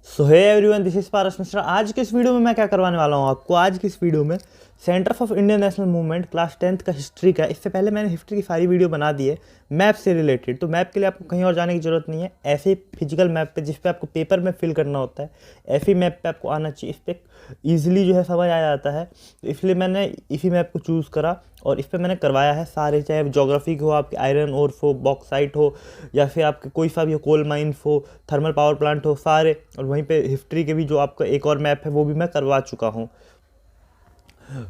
So hey everyone, this is Paras Mishra. आज के इस वीडियो में मैं क्या करवाने वाला हूँ आपको। आज की इस वीडियो में centre of Indian national movement class 10th का हिस्ट्री का, इससे पहले मैंने हिस्ट्री की सारी वीडियो बना दी है मैप से रिलेटेड। तो मैप के लिए आपको कहीं और जाने की जरूरत नहीं है। ऐसे ही फिजिकल मैप पे जिस पे आपको पेपर में फिल करना होता है, ऐसे ही मैप पे आपको आना चाहिए। इस पर ईजिली जो है समझ आ जाता है, तो इसलिए मैंने इसी मैप को चूज़ करा और इस पर मैंने करवाया है सारे, चाहे जोग्राफी हो, आपके आयरन ओर हो, बॉक्साइट हो, या फिर आपके कोई सा भी हो, कोल माइंस हो, थर्मल पावर प्लांट हो, सारे। और वहीं पे हिस्ट्री के भी जो आपका एक और मैप है वो भी मैं करवा चुका हूँ,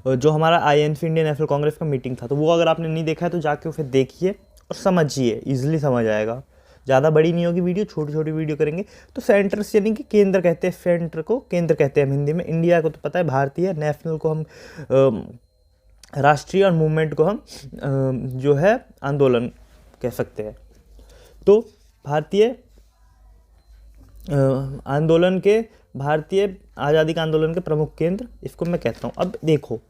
जो हमारा आईएनसी इंडियन नेशनल कांग्रेस का मीटिंग था। तो वो अगर आपने नहीं देखा है तो जाके उसे देखिए और समझिए, ईजिली समझ आएगा। ज़्यादा बड़ी नहीं होगी वीडियो, छोटी छोटी वीडियो करेंगे। तो सेंटर से यानी कि केंद्र कहते हैं, सेंटर को केंद्र कहते हैं हम हिंदी में। इंडिया को तो पता है भारतीय, नेशनल को हम राष्ट्रीय, और मूवमेंट को हम जो है आंदोलन कह सकते हैं। तो भारतीय आंदोलन के, भारतीय आज़ादी के आंदोलन के प्रमुख केंद्र, इसको मैं कहता हूँ। अब देखो,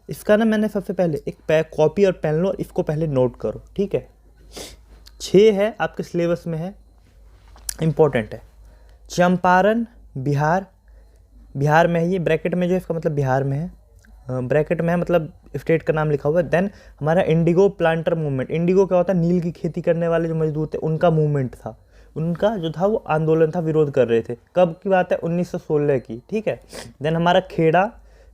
इसका ना मैंने सबसे पहले एक कॉपी और पेन लो और इसको पहले नोट करो, ठीक है। 6 है आपके सिलेबस में है, इम्पोर्टेंट है। चंपारण बिहार, बिहार में है ये, ब्रैकेट में जो है इसका मतलब बिहार में है, ब्रैकेट में है मतलब स्टेट का नाम लिखा हुआ है। देन हमारा इंडिगो प्लांटर मूवमेंट। इंडिगो क्या होता है? नील की खेती करने वाले जो मजदूर थे उनका मूवमेंट था, उनका जो था वो आंदोलन था, विरोध कर रहे थे। कब की बात है? 1916 की, ठीक है। देन हमारा खेड़ा,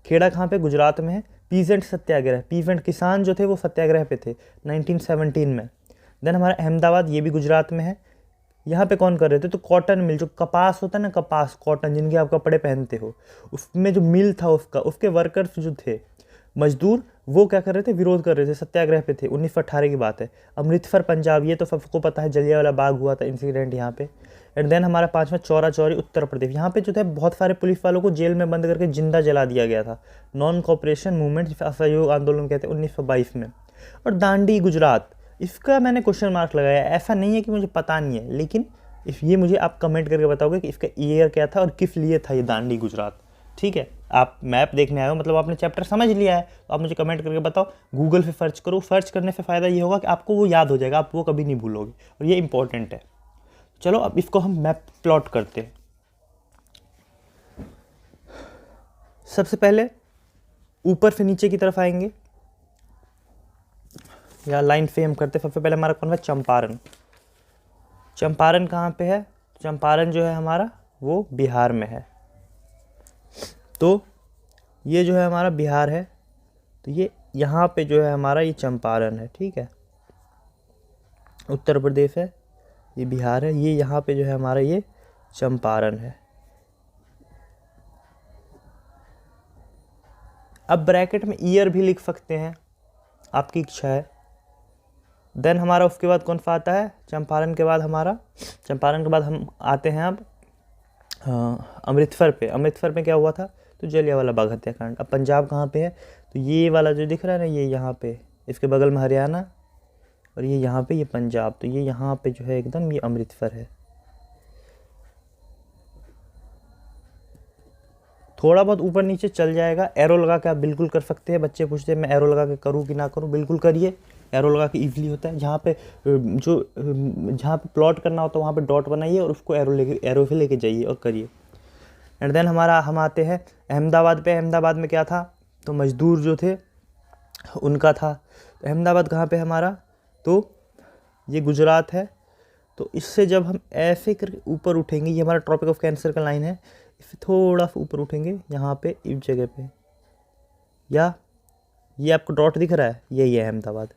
खेड़ा कहाँ पे? गुजरात में है। पीजेंट सत्याग्रह, पीजेंट किसान जो थे वो सत्याग्रह पे थे 1917 में। देन हमारा अहमदाबाद, ये भी गुजरात में है। यहाँ पे कौन कर रहे थे? तो कॉटन मिल, जो कपास होता है ना, कपास कॉटन जिनके आप कपड़े पहनते हो, उसमें जो मिल था उसका, उसके वर्कर्स जो थे, मजदूर, वो क्या कर रहे थे? विरोध कर रहे थे, सत्याग्रह पे थे। 1918 की बात है। अमृतसर पंजाब, ये तो सबको पता है, जलियांवाला बाग हुआ था इंसिडेंट यहाँ पे। एंड देन हमारा 5वां चौरा चौरी, उत्तर प्रदेश। यहाँ पे जो थे बहुत सारे पुलिस वालों को जेल में बंद करके जिंदा जला दिया गया था। नॉन कॉपरेशन मूवमेंट, असहयोग आंदोलन कहते हैं, 1922 में। और दांडी, गुजरात, इसका मैंने क्वेश्चन मार्क लगाया। ऐसा नहीं है कि मुझे पता नहीं है, लेकिन ये मुझे आप कमेंट करके बताओगे कि इसका ईयर क्या था और किस लिए था ये दांडी गुजरात, ठीक है। आप मैप देखने आए हो, मतलब आपने चैप्टर समझ लिया है, तो आप मुझे कमेंट करके बताओ। गूगल पे सर्च करो, सर्च करने से फ़ायदा ये होगा कि आपको वो याद हो जाएगा, आप वो कभी नहीं भूलोगे, और ये इंपॉर्टेंट है। चलो अब इसको हम मैप प्लॉट करते हैं। सबसे पहले ऊपर से नीचे की तरफ आएंगे, या लाइन से हम करते। सबसे पहले हमारा कौन है? चंपारण। चंपारण कहाँ पे है? चंपारण जो है हमारा वो बिहार में है। तो ये जो है हमारा बिहार है, तो ये यहाँ पे जो है हमारा ये चंपारण है, ठीक है। उत्तर प्रदेश है, ये बिहार है, ये यहाँ पे जो है हमारा ये चंपारण है। अब ब्रैकेट में ईयर भी लिख सकते हैं, आपकी इच्छा है। देन हमारा उसके बाद कौन सा आता है? चंपारण के बाद हमारा, चंपारण के बाद हम आते हैं अब अमृतसर पे। अमृतसर में क्या हुआ था? तो जलियांवाला बाग हत्याकांड। अब पंजाब कहाँ पे है? तो ये वाला जो दिख रहा है ना, ये यहाँ पे, इसके बगल में हरियाणा, और ये यहाँ पे ये पंजाब। तो ये यहाँ पे जो है एकदम ये अमृतसर है। थोड़ा बहुत ऊपर नीचे चल जाएगा, एरो लगा के आप बिल्कुल कर सकते हैं। बच्चे पूछते हैं मैं एरो लगा के करूँ कि ना करूँ, बिल्कुल करिए। एरो लगा के ईजिली होता है। जहाँ पे जहाँ पे प्लॉट करना होता है वहाँ पे डॉट बनाइए और उसको एरो से लेके जाइए और करिए। एंड देन हम आते हैं अहमदाबाद पे। अहमदाबाद में क्या था? तो मजदूर जो थे उनका था। तो अहमदाबाद कहाँ पे हमारा? तो ये गुजरात है। तो इससे जब हम ऐसे करके ऊपर उठेंगे, ये हमारा ट्रॉपिक ऑफ कैंसर का लाइन है, इससे थोड़ा सा ऊपर उठेंगे यहाँ पे, इस जगह पे, या ये आपको डॉट दिख रहा है, यही है अहमदाबाद।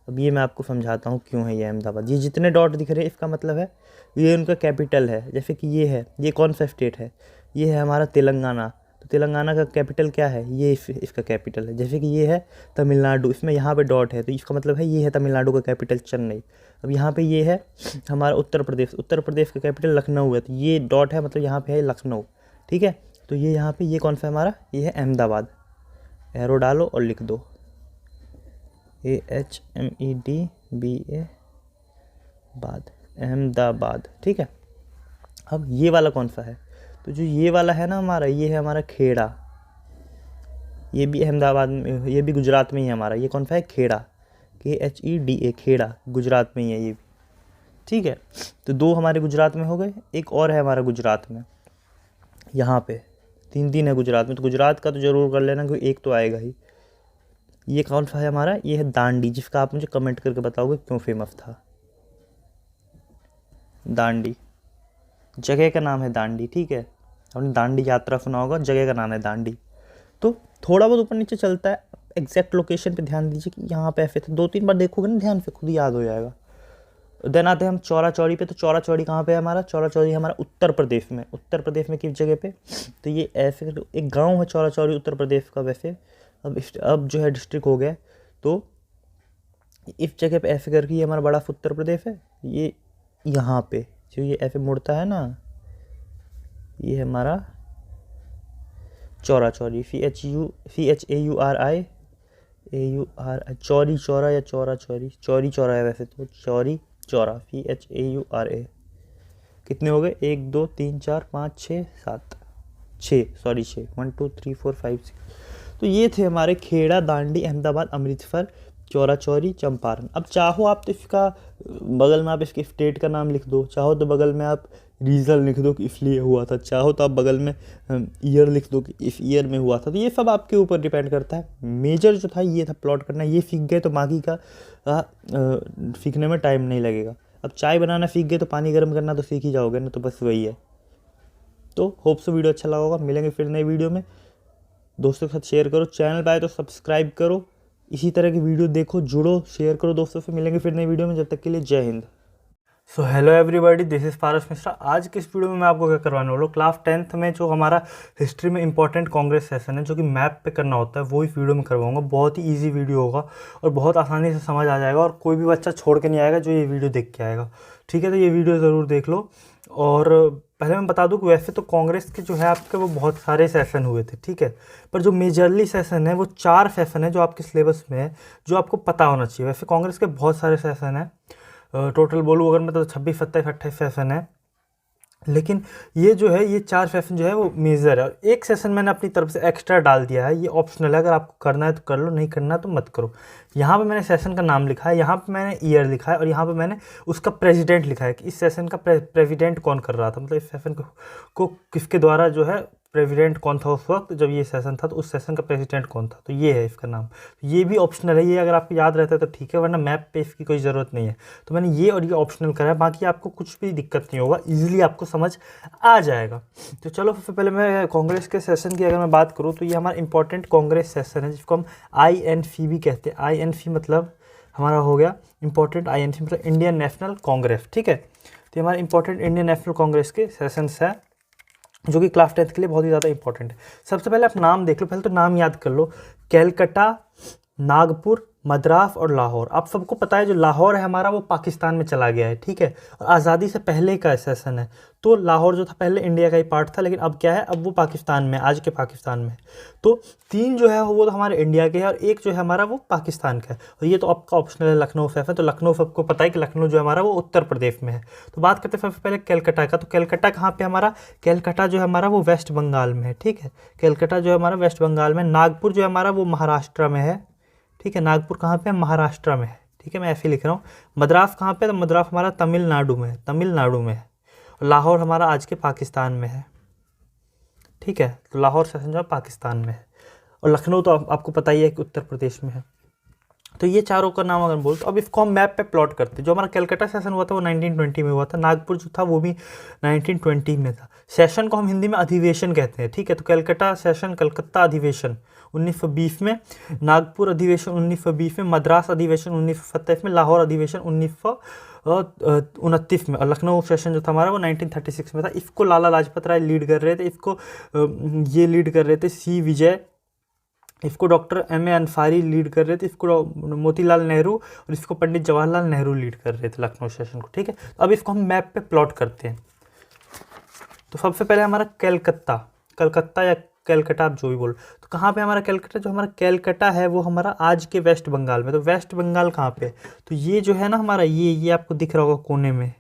अब ये मैं आपको समझाता हूँ क्यों है ये अहमदाबाद। ये जितने डॉट दिख रहे हैं इसका मतलब है ये उनका कैपिटल है। जैसे कि ये है, ये कौन सा स्टेट है? ये है हमारा तेलंगाना। तो तेलंगाना का कैपिटल क्या है? ये इसका कैपिटल है। जैसे कि ये है तमिलनाडु, इसमें यहाँ पे डॉट है, तो इसका मतलब है ये है तमिलनाडु का कैपिटल चेन्नई। अब यहाँ पे ये है हमारा उत्तर प्रदेश, उत्तर प्रदेश का कैपिटल लखनऊ है, तो ये डॉट है मतलब यहाँ पे है लखनऊ, ठीक है। तो ये यहाँ पे ये कौन सा है हमारा? ये है अहमदाबाद। एरो डालो और लिख दो AHMEDBA बाद, अहमदाबाद, ठीक है। अब ये वाला कौन सा है? तो जो ये वाला है ना हमारा, ये है हमारा खेड़ा। ये भी अहमदाबाद में, ये भी गुजरात में ही है हमारा। ये कौन सा है? खेड़ा, KHEDA, खेड़ा, गुजरात में ही है ये भी, ठीक है। तो 2 हमारे गुजरात में हो गए, एक और है हमारा गुजरात में, यहाँ पे 3 है गुजरात में, तो गुजरात का तो ज़रूर कर लेना क्योंकि एक तो आएगा ही। ये कौन सा है हमारा, ये है दांडी, जिसका आप मुझे कमेंट करके बताओगे क्यों फेमस था। दांडी जगह का नाम है दांडी, ठीक है, आपने दांडी यात्रा सुना होगा, जगह का नाम है दांडी। तो थोड़ा बहुत ऊपर नीचे चलता है, एग्जैक्ट लोकेशन पे ध्यान दीजिए कि यहाँ पे ऐसे थे, 2-3 बार देखोगे ना ध्यान से खुद ही याद हो जाएगा। देन आते हैं हम चौरा चौड़ी पे। तो चौरा चौड़ी कहाँ पे है हमारा, चौरा चौड़ी हमारा उत्तर प्रदेश में। उत्तर प्रदेश में किस जगह पे, तो ये ऐसे एक गांव है चौरा चौड़ी उत्तर प्रदेश का। वैसे अब जो है डिस्ट्रिक्ट हो गया। तो इस जगह पे ऐसे करके ये हमारा बड़ा उत्तर प्रदेश है। ये यहाँ पे जो ये ऐसे मुड़ता है ना, ये है हमारा चौरा चौड़ी, CHAURI चौरी चौरा या चौरा चौरी, चौरी चौरा है वैसे तो, चौरी चौरा CHAURA। कितने हो गए, 1 2 3 4 5 6 7 6, सॉरी 6, 1 2 3 4 5 6। तो ये थे हमारे खेड़ा, दांडी, अहमदाबाद, अमृतसर, चौरा चौरी, चंपारण। अब चाहो आप तो इसका बगल में आप इसके स्टेट का नाम लिख दो, चाहो तो बगल में आप रीज़न लिख दो कि इसलिए हुआ था, चाहो तो आप बगल में ईयर लिख दो कि इस ईयर में हुआ था। तो ये सब आपके ऊपर डिपेंड करता है। मेजर जो था ये था प्लॉट करना, ये सीख गए तो बाकी का सीखने में टाइम नहीं लगेगा। अब चाय बनाना सीख गए तो पानी गर्म करना तो सीख ही जाओगे ना, तो बस वही है। तो होप सो वीडियो अच्छा लगा होगा। मिलेंगे फिर नई वीडियो में, दोस्तों के साथ शेयर करो, चैनल पे आए तो सब्सक्राइब करो, इसी तरह की वीडियो देखो, जुड़ो, शेयर करो दोस्तों से। मिलेंगे फिर नई वीडियो में, जब तक के लिए जय हिंद। So hello everybody, this is Paras Mishra. आज की इस वीडियो में मैं आपको क्या करवाने वाला हूँ, क्लास 10th में जो हमारा हिस्ट्री में इंपॉर्टेंट कांग्रेस सेशन है जो कि मैप पे करना होता है, वो इस वीडियो में करवाऊंगा। बहुत ही इजी वीडियो होगा और बहुत आसानी से समझ आ जाएगा और कोई भी बच्चा छोड़ के नहीं आएगा जो ये वीडियो देख के आएगा, ठीक है। तो ये वीडियो ज़रूर देख लो। और पहले मैं बता दूं कि वैसे तो कांग्रेस के जो है आपके वो बहुत सारे सेशन हुए थे, ठीक है, पर जो मेजरली सेशन है वो 4 सेशन है जो आपके सिलेबस में है, जो आपको पता होना चाहिए। वैसे कांग्रेस के बहुत सारे सेशन हैं, टोटल बोलूँ अगर मैं तो 26, 27, 28 सेशन है, लेकिन ये जो है ये 4 सेशन जो है वो मेजर है और एक सेशन मैंने अपनी तरफ से एक्स्ट्रा डाल दिया है, ये ऑप्शनल है, अगर आपको करना है तो कर लो, नहीं करना है तो मत करो। यहाँ पे मैंने सेशन का नाम लिखा है, यहाँ पे मैंने ईयर लिखा है और यहाँ पे मैंने उसका प्रेसिडेंट लिखा है कि इस सेशन का प्रेसिडेंट कौन कर रहा था, मतलब इस सेशन को किसके द्वारा जो है प्रेसिडेंट कौन था उस वक्त जब ये सेशन था, तो उस सेशन का प्रेसिडेंट कौन था, तो ये है इसका नाम। तो ये भी ऑप्शनल है, ये अगर आपको याद रहता है तो ठीक है, वरना मैप पे इसकी कोई ज़रूरत नहीं है। तो मैंने ये और ये ऑप्शनल करा है, बाकी आपको कुछ भी दिक्कत नहीं होगा, ईजिली आपको समझ आ जाएगा। तो चलो सबसे पहले मैं कांग्रेस के सेशन की अगर मैं बात करूँ तो ये हमारा इंपॉर्टेंट कांग्रेस सेशन है जिसको हम INC भी कहते हैं। INC मतलब हमारा हो गया इंपॉर्टेंट, INC मतलब इंडियन नेशनल कांग्रेस, ठीक है। तो हमारा इंपॉर्टेंट इंडियन नेशनल कांग्रेस के सेशंस है जो कि क्लास 10th के लिए बहुत ही ज़्यादा इंपॉर्टेंट है। सबसे पहले आप नाम देख लो, पहले तो नाम याद कर लो, कैलकटा, नागपुर, मद्रास और लाहौर। आप सबको पता है जो लाहौर है हमारा वो पाकिस्तान में चला गया है, ठीक है, और आज़ादी से पहले का सेशन है। तो लाहौर जो था पहले इंडिया का ही पार्ट था, लेकिन अब क्या है, अब वो पाकिस्तान में, आज के पाकिस्तान में। तो 3 जो है वो तो हमारे इंडिया के हैं और एक जो है हमारा वो पाकिस्तान का है। और ये तो आपका ऑप्शनल है लखनऊ सेशन, तो लखनऊ सबको पता है कि लखनऊ जो है हमारा वो उत्तर प्रदेश में है। तो बात करते हैं सबसे पहले कैलकटा का। तो कैलकटा कहाँ पे हमारा, कैलकटा जो है हमारा वो वेस्ट बंगाल में है, ठीक है, कैलकटा जो है हमारा वेस्ट बंगाल में। नागपुर जो है हमारा वो महाराष्ट्र में है, ठीक है, नागपुर कहाँ पे है, महाराष्ट्र में है, ठीक है, मैं ऐसे ही लिख रहा हूँ। मद्रास कहाँ पे, तो मद्रास हमारा तमिलनाडु में है, तमिलनाडु में है। और लाहौर हमारा आज के पाकिस्तान में है, ठीक है, तो लाहौर सेशन जो है पाकिस्तान में है। और लखनऊ तो आपको पता ही है कि उत्तर प्रदेश में है। तो ये चारों का नाम अगर बोल तो अब इसको हम मैप पे प्लॉट करते हैं। जो हमारा कैलकाटा सेशन हुआ था वो 1920 में हुआ था, नागपुर जो था वो भी 1920 में था। सेशन को हम हिंदी में अधिवेशन कहते हैं, ठीक है, तो कैलकाटा सेशन, कलकत्ता अधिवेशन 1920 में, नागपुर अधिवेशन 1920 में, मद्रास अधिवेशन 1927 में, लाहौर अधिवेशन 1929 में, और लखनऊ सेशन जो था हमारा वो 1936 में था। इसको लाला लाजपत राय लीड कर रहे थे, इसको ये लीड कर रहे थे C विजय, इसको doctor M A Ansari lead कर रहे थे, इसको मोतीलाल नेहरू और इसको पंडित जवाहरलाल नेहरू लीड कर रहे थे लखनऊ सेशन को, ठीक है। तो अब इसको हम मैप पे प्लॉट करते हैं। तो सबसे पहले हमारा कलकत्ता, कलकत्ता या कैलकटा आप जो भी बोलो, तो कहाँ पे हमारा कैलकटा, जो हमारा कैलकटा है वो हमारा आज के वेस्ट बंगाल में। तो वेस्ट बंगाल कहाँ पे, तो ये जो है ना हमारा ये आपको दिख रहा होगा कोने में,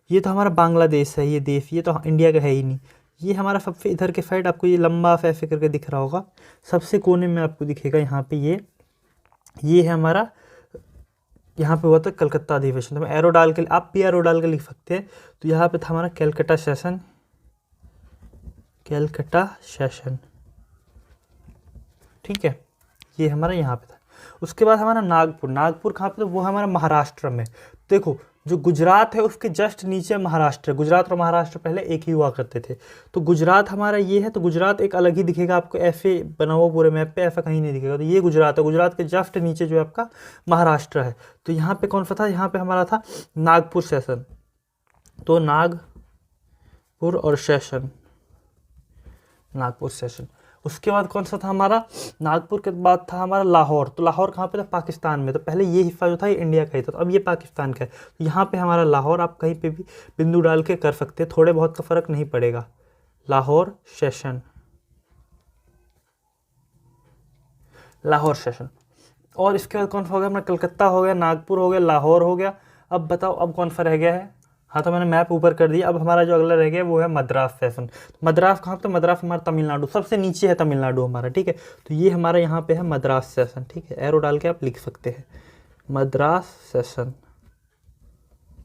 ये तो हमारा बांग्लादेश है, ये देश, ये तो इंडिया का है ही नहीं। ये हमारा सबसे इधर के साइड आपको ये लंबा ऐसे करके दिख रहा होगा, सबसे कोने में आपको दिखेगा यहाँ पे ये है हमारा, यहाँ पे हुआ था कलकत्ता अधिवेशन। तो मैं एरो डाल के, आप भी एरो डाल के लिख सकते हैं। तो यहाँ पे था हमारा कैलकटा सेशन, कैलकाटा सेशन, ठीक है, ये हमारा यहाँ पे था। उसके बाद हमारा नागपुर, नागपुर कहाँ पे, तो वो हमारा महाराष्ट्र में। देखो जो गुजरात है उसके जस्ट नीचे महाराष्ट्र, गुजरात और महाराष्ट्र पहले एक ही हुआ करते थे। तो गुजरात हमारा ये है, तो गुजरात एक अलग ही दिखेगा आपको, ऐसे बना हुआ पूरे मैप पे, ऐसा कहीं नहीं दिखेगा। तो ये गुजरात है, गुजरात के जस्ट नीचे जो है आपका महाराष्ट्र है। तो यहाँ पे कौन सा था, यहाँ पे हमारा था नागपुर सेशन। तो नागपुर और सेशन, नागपुर सेशन। उसके बाद कौन सा था हमारा, नागपुर के बाद था हमारा लाहौर। तो लाहौर कहाँ पे था, पाकिस्तान में। तो पहले ये हिस्सा जो था ये इंडिया का ही था, तो अब ये पाकिस्तान का है। तो यहाँ पे हमारा लाहौर, आप कहीं पे भी बिंदु डाल के कर सकते हैं, थोड़े बहुत का फ़र्क नहीं पड़ेगा। Lahore session, Lahore session. और इसके बाद कौन सा हो गया अपना, कलकत्ता हो गया, नागपुर हो गया, लाहौर हो गया। अब बताओ अब कौन सा रह गया है। हाँ तो मैंने मैप ऊपर कर दिया। अब हमारा जो अगला रह गया वो है मद्रास सेशन। मद्रास कहाँ पे, तो मद्रास हमारा तमिलनाडु, सबसे नीचे है तमिलनाडु हमारा, ठीक है। तो ये हमारा यहाँ पे है मद्रास सेशन, ठीक है, एरो डाल के आप लिख सकते हैं मद्रास सेशन।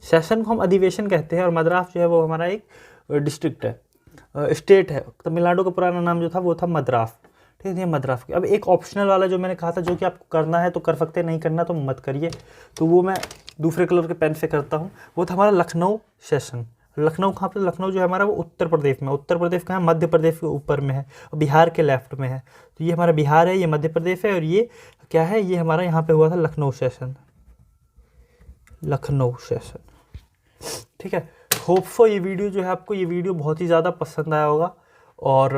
सेशन को हम अधिवेशन कहते हैं, और मद्रास जो है वो हमारा एक डिस्ट्रिक्ट है, स्टेट है। तमिलनाडु का पुराना नाम जो था वो था मद्रास, ठीक है, मद्रास की। अब एक ऑप्शनल वाला जो मैंने कहा था, जो कि आपको करना है तो कर सकते हैं, नहीं करना तो मत करिए। तो वो मैं दूसरे कलर के पेन से करता हूँ। वो था हमारा लखनऊ सेशन। लखनऊ कहाँ पे, लखनऊ जो है हमारा वो उत्तर प्रदेश में, उत्तर प्रदेश कहाँ है, मध्य प्रदेश के ऊपर में है, और बिहार के लेफ्ट में है। तो ये हमारा बिहार है, ये मध्य प्रदेश है, और ये क्या है, ये हमारा यहाँ पे हुआ था लखनऊ सेशन, लखनऊ सेशन, ठीक है। होप सो ये वीडियो जो है आपको, ये वीडियो बहुत ही ज़्यादा पसंद आया होगा। और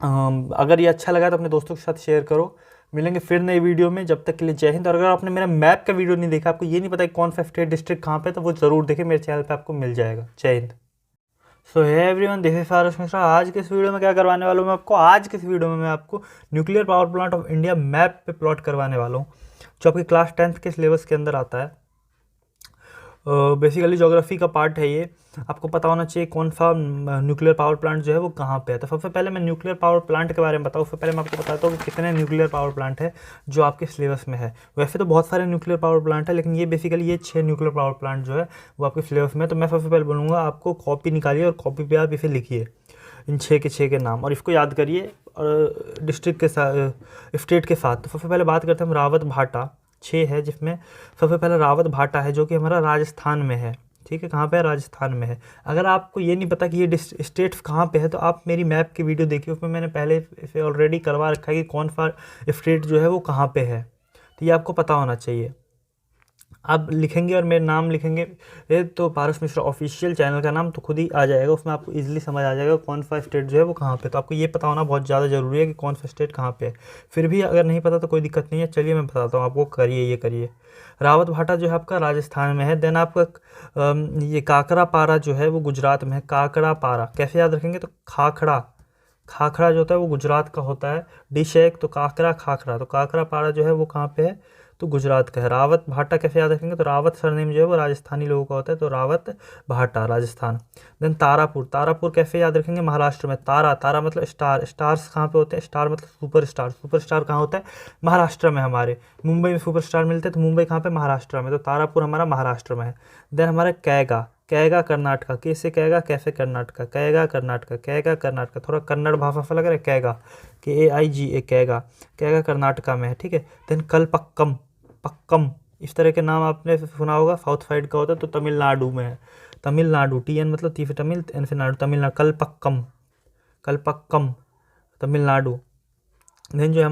अगर ये अच्छा लगा तो अपने दोस्तों के साथ शेयर करो। मिलेंगे फिर नई वीडियो में, जब तक के लिए जय हिंद। और अगर आपने मेरा मैप का वीडियो नहीं देखा, आपको ये नहीं पता कि कौन सा स्टेट डिस्ट्रिक्ट कहाँ पे, तो वो ज़रूर देखें, मेरे चैनल पे आपको मिल जाएगा। जय हिंद। सो है everyone, this is Farooq Mishra. आज के इस वीडियो में क्या करवाने वाला हूँ मैं आपको, आज के इस वीडियो में मैं आपको nuclear power plant of India map पे प्लॉट करवाने वाला हूँ, जो आपकी क्लास 10th के सिलेबस के अंदर आता है। बेसिकली ज्योग्राफी का पार्ट है ये। आपको पता होना चाहिए कौन सा न्यूक्लियर पावर प्लांट जो है वो कहाँ पे है। तो सबसे पहले मैं न्यूक्लियर पावर प्लांट के बारे में बताऊँ, उससे पहले मैं आपको बताता हूँ कि कितने न्यूक्लियर पावर प्लांट है जो आपके सिलेबस में है। वैसे तो बहुत सारे न्यूक्लियर पावर प्लांट है, लेकिन ये बेसिकली ये 6 न्यूक्लियर पावर प्लांट जो है वो आपके सिलेबस में है। तो मैं सबसे पहले बोलूँगा आपको कॉपी निकालिए, और कॉपी पर आप इसे लिखिए, इन 6 के नाम, और इसको याद करिए और डिस्ट्रिक्ट के साथ, स्टेट के साथ। तो सबसे पहले बात करते हैं हम रावत भाटा, 6 है, जिसमें सबसे पहले रावत भाटा है, जो कि हमारा राजस्थान में है, ठीक है। कहाँ पे है, राजस्थान में है। अगर आपको ये नहीं पता कि ये स्टेट्स कहाँ पे है, तो आप मेरी मैप की वीडियो देखिए, उसमें मैंने पहले इसे ऑलरेडी करवा रखा है कि कौन सा स्टेट जो है वो कहाँ पे है। तो ये आपको पता होना चाहिए। आप लिखेंगे और मेरा नाम लिखेंगे तो पारस मिश्रा ऑफिशियल चैनल का नाम तो खुद ही आ जाएगा, उसमें आपको इजीली समझ आ जाएगा कौन सा स्टेट जो है वो कहाँ पे। तो आपको ये पता होना बहुत ज़्यादा ज़रूरी है कि कौन सा स्टेट कहाँ पे है। फिर भी अगर नहीं पता तो कोई दिक्कत नहीं है, चलिए मैं बताता हूँ आपको, करिए, ये करिए। रावत भाटा जो है आपका राजस्थान में है। देन आपका ये काकड़ा पारा जो है वो गुजरात में है। काकड़ा पारा कैसे याद रखेंगे, तो खाखड़ा, खाखड़ा जो होता है वो गुजरात का होता है, डिश है एक, तो काकड़ा खाखड़ा, तो काकड़ा पारा जो है वो कहाँ पे है, तो गुजरात का है। रावत भाटा कैसे याद रखेंगे, तो रावत सरनेम जो है वो राजस्थानी लोगों का होता है, तो रावत भाटा राजस्थान। देन तारापुर, तारापुर कैसे याद रखेंगे, महाराष्ट्र में। तारा, तारा मतलब स्टार, स्टार्स कहाँ पे होते हैं, स्टार मतलब सुपर स्टार, सुपर स्टार कहाँ होता है, महाराष्ट्र में हमारे। मुंबई में सुपर स्टार मिलते हैं, तो मुंबई कहाँ पे, महाराष्ट्र में, तो तारापुर हमारा महाराष्ट्र में है। देन हमारा कैगा, कैगा कर्नाटका, कैसे कैगा, कैसे कर्नाटका, कैगा कर्नाटका, कैगा कर्नाटका, थोड़ा कन्नड़ भाषा सा लग रहा है, कैगा, KAIGA, कैगा, कैगा कर्नाटका में है, ठीक है। देन कलपक्कम, पक्कम, इस तरह के नाम आपने सुना होगा, साउथ साइड का होता है, तो तमिलनाडु में है। तमिलनाडु, TN मतलब ती तमिल, एन से नाडु, तमिलनाडु, कलपक्कम, कलपक्कम तमिलनाडु। देन जो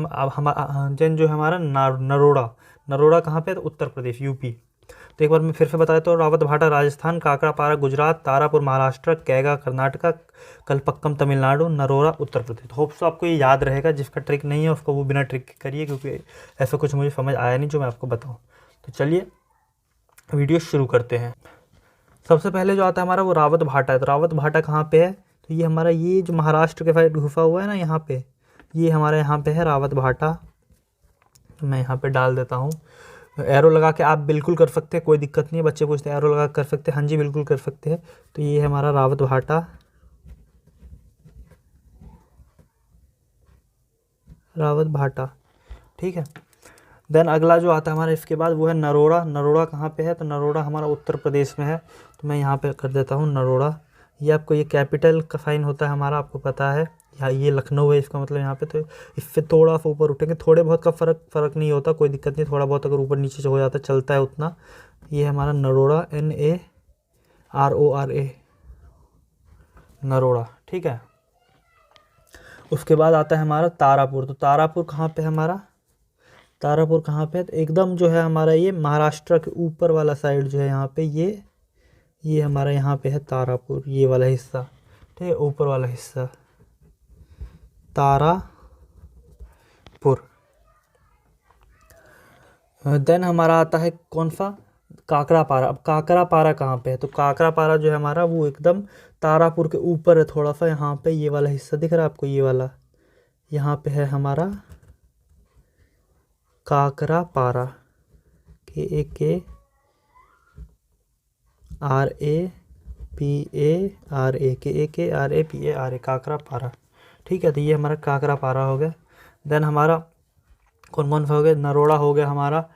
देन जो है हमारा नरोड़ा, नरोड़ा कहाँ पे, तो उत्तर प्रदेश, UP। तो एक बार मैं फिर से बता देता हूँ, रावत भाटा राजस्थान, काकड़ापारा गुजरात, तारापुर महाराष्ट्र, कैगा कर्नाटका, कलपक्कम तमिलनाडु, नरोरा उत्तर प्रदेश। होप्स आपको ये याद रहेगा, जिसका ट्रिक नहीं है उसको वो बिना ट्रिक के करिए, क्योंकि ऐसा कुछ मुझे समझ आया नहीं जो मैं आपको बताऊँ। तो चलिए वीडियो शुरू करते हैं। सबसे पहले जो आता है हमारा वो रावत भाटा है। तो रावत भाटा कहाँ पे है, तो ये हमारा, ये जो महाराष्ट्र के साइड घुसा हुआ है ना यहाँ पे, ये हमारे यहाँ पे है रावत भाटा। तो मैं यहाँ पे डाल देता हूँ, एरो लगा के आप बिल्कुल कर सकते हैं, कोई दिक्कत नहीं है। बच्चे पूछते हैं एरो लगा कर सकते हैं, हाँ जी बिल्कुल कर सकते हैं। तो ये है हमारा रावत भाटा, रावत भाटा, ठीक है। देन अगला जो आता है हमारा इसके बाद वो है नरोड़ा। नरोड़ा कहाँ पे है, तो नरोड़ा हमारा उत्तर प्रदेश में है। तो मैं यहाँ पे कर देता हूँ नरोड़ा, ये आपको ये कैपिटल का साइन होता है हमारा, आपको पता है। यहाँ ये लखनऊ है, इसका मतलब यहाँ पे, तो इससे थोड़ा सा ऊपर उठेंगे, थोड़े बहुत का फ़र्क नहीं होता, कोई दिक्कत नहीं, थोड़ा बहुत अगर ऊपर नीचे से हो जाता चलता है उतना। ये हमारा नरोड़ा, NARORA, नरोड़ा, ठीक है। उसके बाद आता है हमारा तारापुर। तो तारापुर कहाँ पे है हमारा, तारापुर कहाँ पे है, तो एकदम जो है हमारा ये महाराष्ट्र के ऊपर वाला साइड जो है यहाँ पे, ये हमारा यहाँ पे है तारापुर, ये वाला हिस्सा, ठीक है, ऊपर वाला हिस्सा तारापुर। देन हमारा आता है कौन सा, काकरापारा। अब काकरापारा कहाँ पे है, तो काकरापारा जो है हमारा वो एकदम तारापुर के ऊपर है थोड़ा सा, यहाँ पे ये वाला हिस्सा दिख रहा है आपको, ये वाला, यहाँ पे है हमारा काकरापारा, KAKRAPARA, काकरापारा, ठीक है। तो ये हमारा काकरापारा हो गया। देन हमारा कौन कौन सा हो गया, नरोड़ा हो गया हमारा,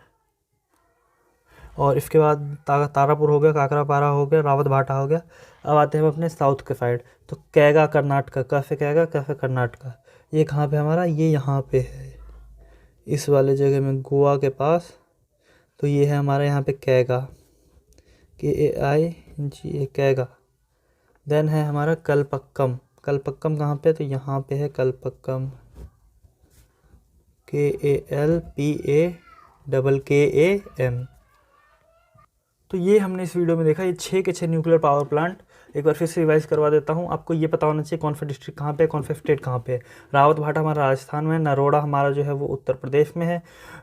और इसके बाद तारापुर हो गया, काकरापारा हो गया, रावत भाटा हो गया। अब आते हैं हम अपने साउथ के साइड, तो कैगा कर्नाटका, कैसे कैगा, कैसे कर्नाटका, ये कहाँ पे हमारा, ये यहाँ पे है, इस वाले जगह में, गोवा के पास। तो ये है हमारा यहाँ पे कैगा, KAIGA, कैगा। देन है हमारा कलपक्कम। कलपक्कम कहाँ पे, तो यहाँ पे है कलपक्कम, KALPAKKAM। तो ये हमने इस वीडियो में देखा, ये 6 के 6 न्यूक्लियर पावर प्लांट। एक बार फिर से रिवाइज करवा देता हूँ, आपको ये पता होना चाहिए कौन सा डिस्ट्रिक्ट कहाँ पे है, कौन सा स्टेट कहाँ पे है। रावत भाटा हमारा राजस्थान में है, नरोड़ा हमारा जो है वो उत्तर प्रदेश में है,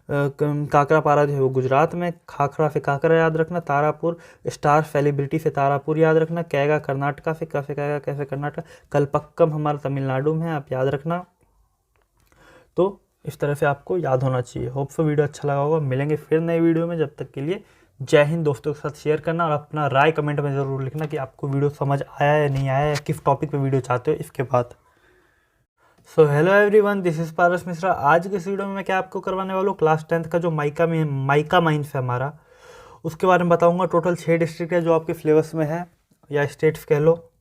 काकरापारा जो है वो गुजरात में, खाखरा से काकरा याद रखना, तारापुर स्टार सेलिब्रिटी से तारापुर याद रखना, कैगा कर्नाटका से, कैसे कैगा कैसे कर्नाटका, कलपक्कम हमारा तमिलनाडु में है, आप याद रखना। तो इस तरह से आपको याद होना चाहिए। होप सो वीडियो अच्छा लगा होगा, मिलेंगे फिर नए वीडियो में, जब तक के लिए जय हिंद। दोस्तों के साथ शेयर करना और अपना राय कमेंट में ज़रूर लिखना कि आपको वीडियो समझ आया या नहीं आया, या किस टॉपिक पे वीडियो चाहते हो इसके बाद। So hello everyone, this is Paras Mishra. आज के इस वीडियो में मैं क्या आपको करवाने वाला हूँ, क्लास 10th का जो माइका माइंस है हमारा, उसके बारे में बताऊँगा। टोटल 6 डिस्ट्रिक्ट है जो आपके सिलेबस में है, या स्टेट्स कह लो,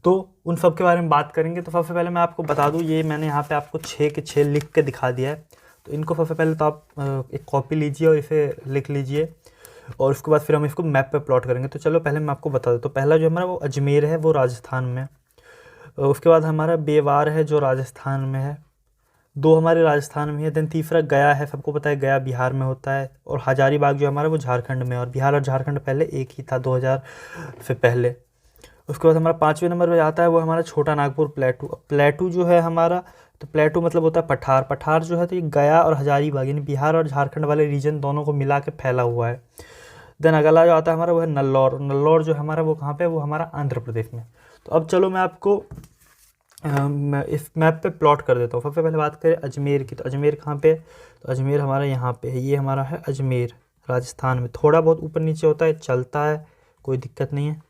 तो उन सब के बारे में बात करेंगे। तो सबसे पहले मैं आपको बता दूँ, ये मैंने यहाँ पे आपको 6 के 6 लिख के दिखा दिया है। तो इनको सबसे पहले तो आप एक कॉपी लीजिए और इसे लिख लीजिए, और उसके बाद फिर हम इसको मैप पे प्लॉट करेंगे। तो चलो पहले मैं आपको बता दूँ। तो पहला जो हमारा वो अजमेर है, वो राजस्थान में। उसके बाद हमारा बेवार है जो राजस्थान में है, 2 हमारे राजस्थान में है। देन तीसरा गया है, सबको पता है गया बिहार में होता है। और हजारीबाग जो हमारा वो झारखंड में है, और बिहार और झारखंड पहले एक ही था 2000 से पहले। उसके बाद हमारा 5वें नंबर पे आता है वो हमारा छोटा नागपुर प्लेटू। प्लेटू जो है हमारा, तो प्लेटू मतलब होता है पठार। पठार जो है तो ये गया और हजारीबाग, यानी बिहार और झारखंड वाले रीजन दोनों को मिला के फैला हुआ है। देन अगला जो आता है हमारा वो है नल्लौर। नल्लौर जो हमारा वो कहाँ पे है, वो हमारा आंध्र प्रदेश में। तो अब चलो मैं आपको इस मैप पे प्लॉट कर देता हूँ। सबसे पहले बात करें अजमेर की, तो अजमेर कहाँ पे है, तो अजमेर हमारा यहाँ पे है, ये हमारा है अजमेर, राजस्थान में। थोड़ा बहुत ऊपर नीचे होता है, चलता है, कोई दिक्कत नहीं है।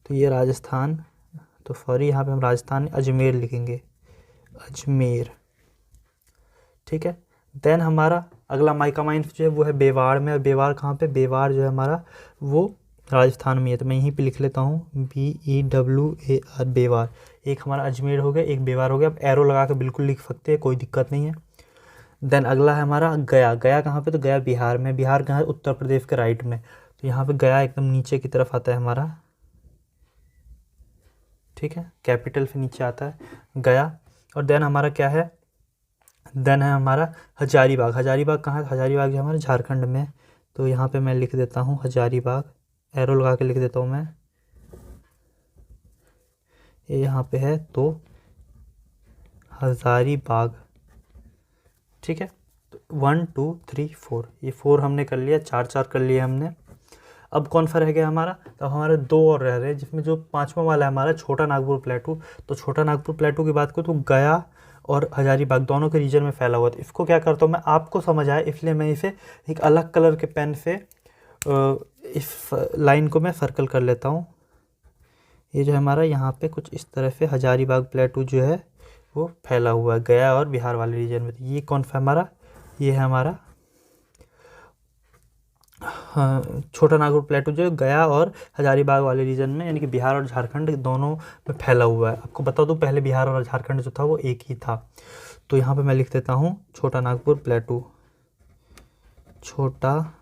तो ये राजस्थान, तो सॉरी यहाँ पे हम राजस्थान अजमेर लिखेंगे, अजमेर, ठीक है। देन हमारा अगला माइका माइंस जो है वो है बेवाड़ में। और बेवाड़ कहाँ पे, बेवाड़ जो है हमारा वो राजस्थान में है। तो मैं यहीं पे लिख लेता हूँ BEWAR, बेवाड़। एक हमारा अजमेर हो गया, एक बेवाड़ हो गया। अब एरो लगा के बिल्कुल लिख सकते हैं, कोई दिक्कत नहीं है। देन अगला है हमारा गया। गया कहाँ पे, तो गया बिहार में। बिहार कहाँ है, उत्तर प्रदेश के राइट में। तो यहाँ पे गया एकदम नीचे की तरफ आता है हमारा, ठीक है, कैपिटल से नीचे आता है गया। और देन हमारा क्या है, देन है हमारा हजारीबाग। हजारीबाग कहाँ है, हजारीबाग जो हमारे झारखंड में। तो यहाँ पे मैं लिख देता हूँ हजारीबाग, एरो लगा के लिख देता हूँ मैं, ये यहाँ पे है तो हजारीबाग, ठीक है। तो 1 2 3 4, ये 4 हमने कर लिया, 4 कर लिया हमने। अब कौन सा रह गया हमारा, तो हमारे 2 और रह रहे हैं, जिसमें जो 5वां वाला है हमारा छोटा नागपुर प्लेटू। तो छोटा नागपुर प्लेटू की बात करूँ तो गया और हजारीबाग दोनों के रीजन में फैला हुआ था। इसको क्या करता हूँ मैं, आपको समझ आए इसलिए मैं इसे एक अलग कलर के पेन से इस लाइन को मैं सर्कल कर लेता हूँ। ये जो हमारा यहाँ पे कुछ इस तरह से हजारीबाग प्लेटू जो है वो फैला हुआ है गया और बिहार वाले रीजन में। ये कौन सा हमारा, ये है हमारा हाँ, छोटा नागपुर प्लेटू जो गया और हजारीबाग वाले रीजन में यानी कि बिहार और झारखंड दोनों में फैला हुआ है। आपको बता दूं पहले बिहार और झारखंड जो था वो एक ही था। तो यहाँ पे मैं लिख देता हूँ छोटा नागपुर प्लेटू, छोटा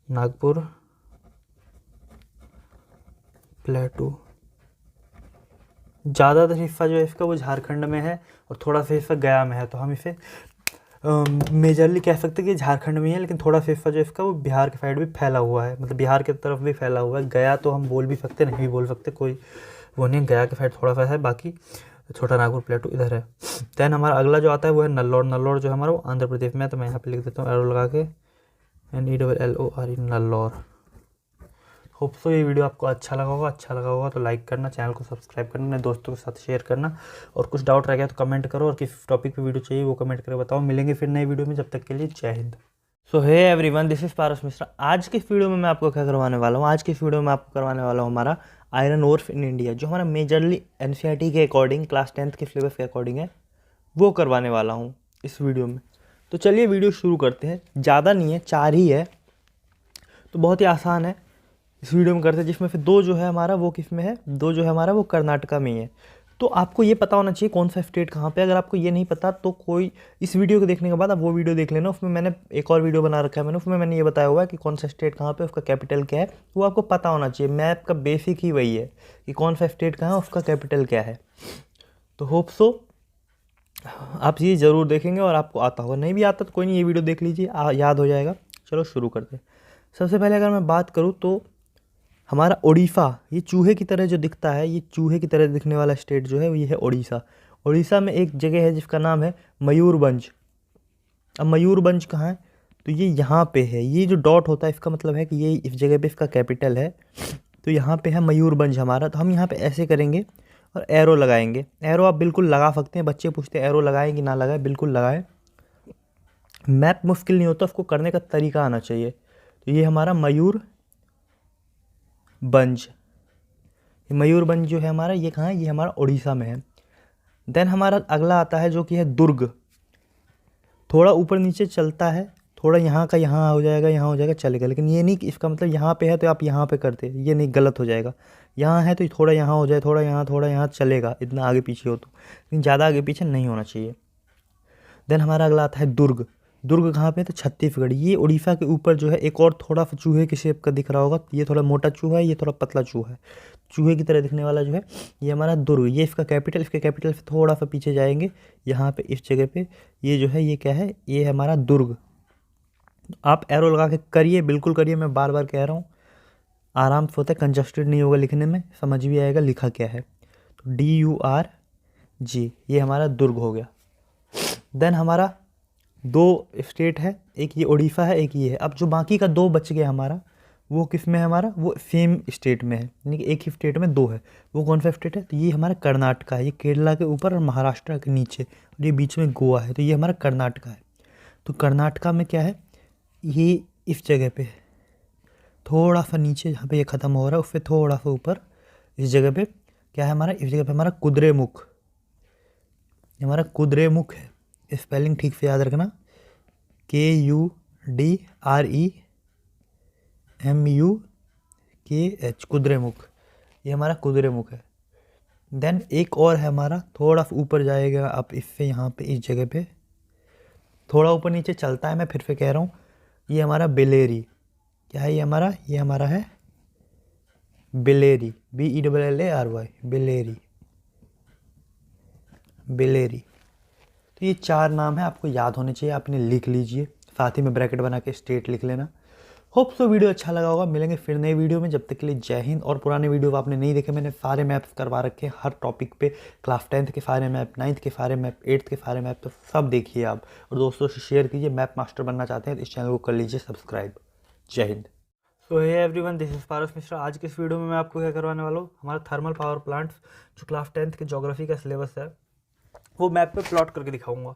नागपुर प्लेटू। ज़्यादातर हिस्सा जो है इसका वो झारखंड में है और थोड़ा सा हिस्सा गया में है, तो हम इसे मेजरली कह सकते हैं कि झारखंड में ही है, लेकिन थोड़ा सा हिस्सा जो इसका वो बिहार के साइड भी फैला हुआ है, मतलब बिहार की तरफ भी फैला हुआ है। गया तो हम बोल भी सकते, नहीं भी बोल सकते, कोई वो नहीं। गया के साइड थोड़ा सा है, बाकी छोटा नागपुर प्लेटू इधर है। देन हमारा अगला जो आता है वो है नल्लौर। नल्लौर जो है हमारा वो आंध्र प्रदेश में है, तो मैं यहाँ पे लिख देता हूँ एरो लगा के NELLORE नल्लौर। होप सो ये वीडियो आपको अच्छा लगा होगा तो लाइक करना, चैनल को सब्सक्राइब करना, अपने दोस्तों के साथ शेयर करना, और कुछ डाउट रह गया तो कमेंट करो, और किस टॉपिक पे वीडियो चाहिए वो कमेंट करके बताओ। मिलेंगे फिर नई वीडियो में, जब तक के लिए जय हिंद। सो hey everyone, this is Paras Mishra. आज की इस वीडियो में मैं आपको क्या करवाने वाला हूँ, आज की इस वीडियो में आपको करवाने वाला हूँ हमारा आयरन ओर्स इन इंडिया, जो हमारा मेजरली NCERT के अकॉर्डिंग क्लास 10th के सिलेबस के अकॉर्डिंग है, वो करवाने वाला हूँ इस वीडियो में। तो चलिए वीडियो शुरू करते हैं। ज़्यादा नहीं है, 4 ही है, तो बहुत ही आसान है। इस वीडियो में करते हैं, जिसमें फिर 2 जो है हमारा वो किस में है, 2 जो है हमारा वो कर्नाटका में ही है। तो आपको ये पता होना चाहिए कौन सा स्टेट कहाँ पे। अगर आपको ये नहीं पता तो कोई इस वीडियो को देखने के बाद आप वो वीडियो देख लेना, उसमें मैंने एक और वीडियो बना रखा है, उसमें मैंने ये बताया हुआ है कि कौन सा स्टेट कहाँ पे, उसका कैपिटल क्या है, वो आपको पता होना चाहिए। मैप का बेसिक ही वही है कि कौन सा स्टेट कहाँ है, उसका कैपिटल क्या है। तो होप सो आप ये ज़रूर देखेंगे और आपको आता होगा, नहीं भी आता तो कोई नहीं, ये वीडियो देख लीजिए, याद हो जाएगा। चलो शुरू करते हैं। सबसे पहले अगर मैं बात करूँ तो हमारा उड़ीसा, ये चूहे की तरह जो दिखता है, ये चूहे की तरह दिखने वाला स्टेट जो है वो ये है उड़ीसा। उड़ीसा में एक जगह है जिसका नाम है मयूरभंज। अब मयूरभंज कहाँ है, तो ये यहाँ पे है। ये जो डॉट होता है इसका मतलब है कि ये इस जगह पे इसका कैपिटल है। तो यहाँ पे है मयूरभंज हमारा। तो हम यहाँ पे ऐसे करेंगे और एरो लगाएंगे। एरो आप बिल्कुल लगा सकते हैं, बच्चे पूछते हैं एरो लगाएं कि ना लगाएं, बिल्कुल लगाएं। मैप मुश्किल नहीं होता, उसको करने का तरीका आना चाहिए। तो ये हमारा मयूरभंज, मयूरभंज जो है हमारा ये कहाँ है, ये हमारा उड़ीसा में है। देन हमारा अगला आता है जो कि है दुर्ग। थोड़ा ऊपर नीचे चलता है, थोड़ा यहाँ का यहाँ हो जाएगा, यहाँ हो जाएगा, चलेगा, लेकिन ये नहीं कि इसका मतलब यहाँ पे है तो आप यहाँ पे करते, ये नहीं, गलत हो जाएगा। यहाँ है तो थोड़ा यहाँ हो जाए, थोड़ा यहाँ चलेगा, इतना आगे पीछे हो तो, लेकिन ज़्यादा आगे पीछे नहीं होना चाहिए। देन हमारा अगला आता है दुर्ग। दुर्ग कहाँ पे है, तो छत्तीसगढ़। ये उड़ीसा के ऊपर जो है एक और थोड़ा सा चूहे के शेप का दिख रहा होगा, ये थोड़ा मोटा चूहा है, ये थोड़ा पतला चूहा है, चूहे की तरह दिखने वाला जो है ये हमारा दुर्ग। ये इसका कैपिटल, इसके कैपिटल से थोड़ा सा पीछे जाएंगे, यहाँ पे इस जगह पे ये जो है ये क्या है, ये है हमारा दुर्ग। आप एरो लगा के करिए, बिल्कुल करिए, मैं बार बार कह रहा हूँ, आराम से होता है, कंजस्टेड नहीं होगा लिखने में, समझ भी आएगा लिखा क्या है। तो DURG, ये हमारा दुर्ग हो गया। देन हमारा 2 स्टेट है, एक ये उड़ीसा है, एक ये है। अब जो बाकी का 2 बच गया हमारा, वो किस में है हमारा, वो सेम स्टेट में है, यानी कि एक ही स्टेट में 2 है। वो कौन सा स्टेट है, तो ये हमारा कर्नाटका है। ये केरला के ऊपर और महाराष्ट्र के नीचे, और ये बीच में गोवा है, तो ये हमारा कर्नाटका है। तो कर्नाटका में क्या है, ये इस जगह पे थोड़ा सा नीचे जहाँ पे ये ख़त्म हो रहा है, उससे थोड़ा सा ऊपर इस जगह पे क्या है हमारा, इस जगह पे हमारा कुद्रेमुख, हमारा कुद्रेमुख है। स्पेलिंग ठीक से याद रखना, KUDREMUKH, कुद्रेमुख, ये हमारा कुद्रेमुख है। देन एक और है हमारा, थोड़ा सा ऊपर जाएगा आप इससे, यहाँ पे इस जगह पे थोड़ा ऊपर नीचे चलता है, मैं फिर से कह रहा हूँ, ये हमारा बेलेरी। क्या है ये हमारा, ये हमारा है बेलेरी, BELLARY, बेलेरी, बेलेरी। तो ये 4 नाम है, आपको याद होने चाहिए, आप इन्हें लिख लीजिए, साथ ही में ब्रैकेट बना के स्टेट लिख लेना। होप सो वीडियो अच्छा लगा होगा। मिलेंगे फिर नई वीडियो में, जब तक के लिए जय हिंद। और पुराने वीडियो आपने नहीं देखे, मैंने सारे मैप्स करवा रखे हैं हर टॉपिक पे, क्लास 10th के सारे मैप, 9th के सारे मैप, 8th के सारे मैप, तो सब देखिए आप, और दोस्तों से शेयर कीजिए। मैप मास्टर बनना चाहते हैं तो इस चैनल को कर लीजिए सब्सक्राइब। जय हिंद। सो hey everyone, this is Paras Mishra. आज के इस वीडियो में मैं आपको क्या करवाने वाला हूँ, हमारा थर्मल पावर प्लांट्स जो क्लास 10th के ज्योग्राफी का सिलेबस है वो मैप पे प्लॉट करके दिखाऊंगा।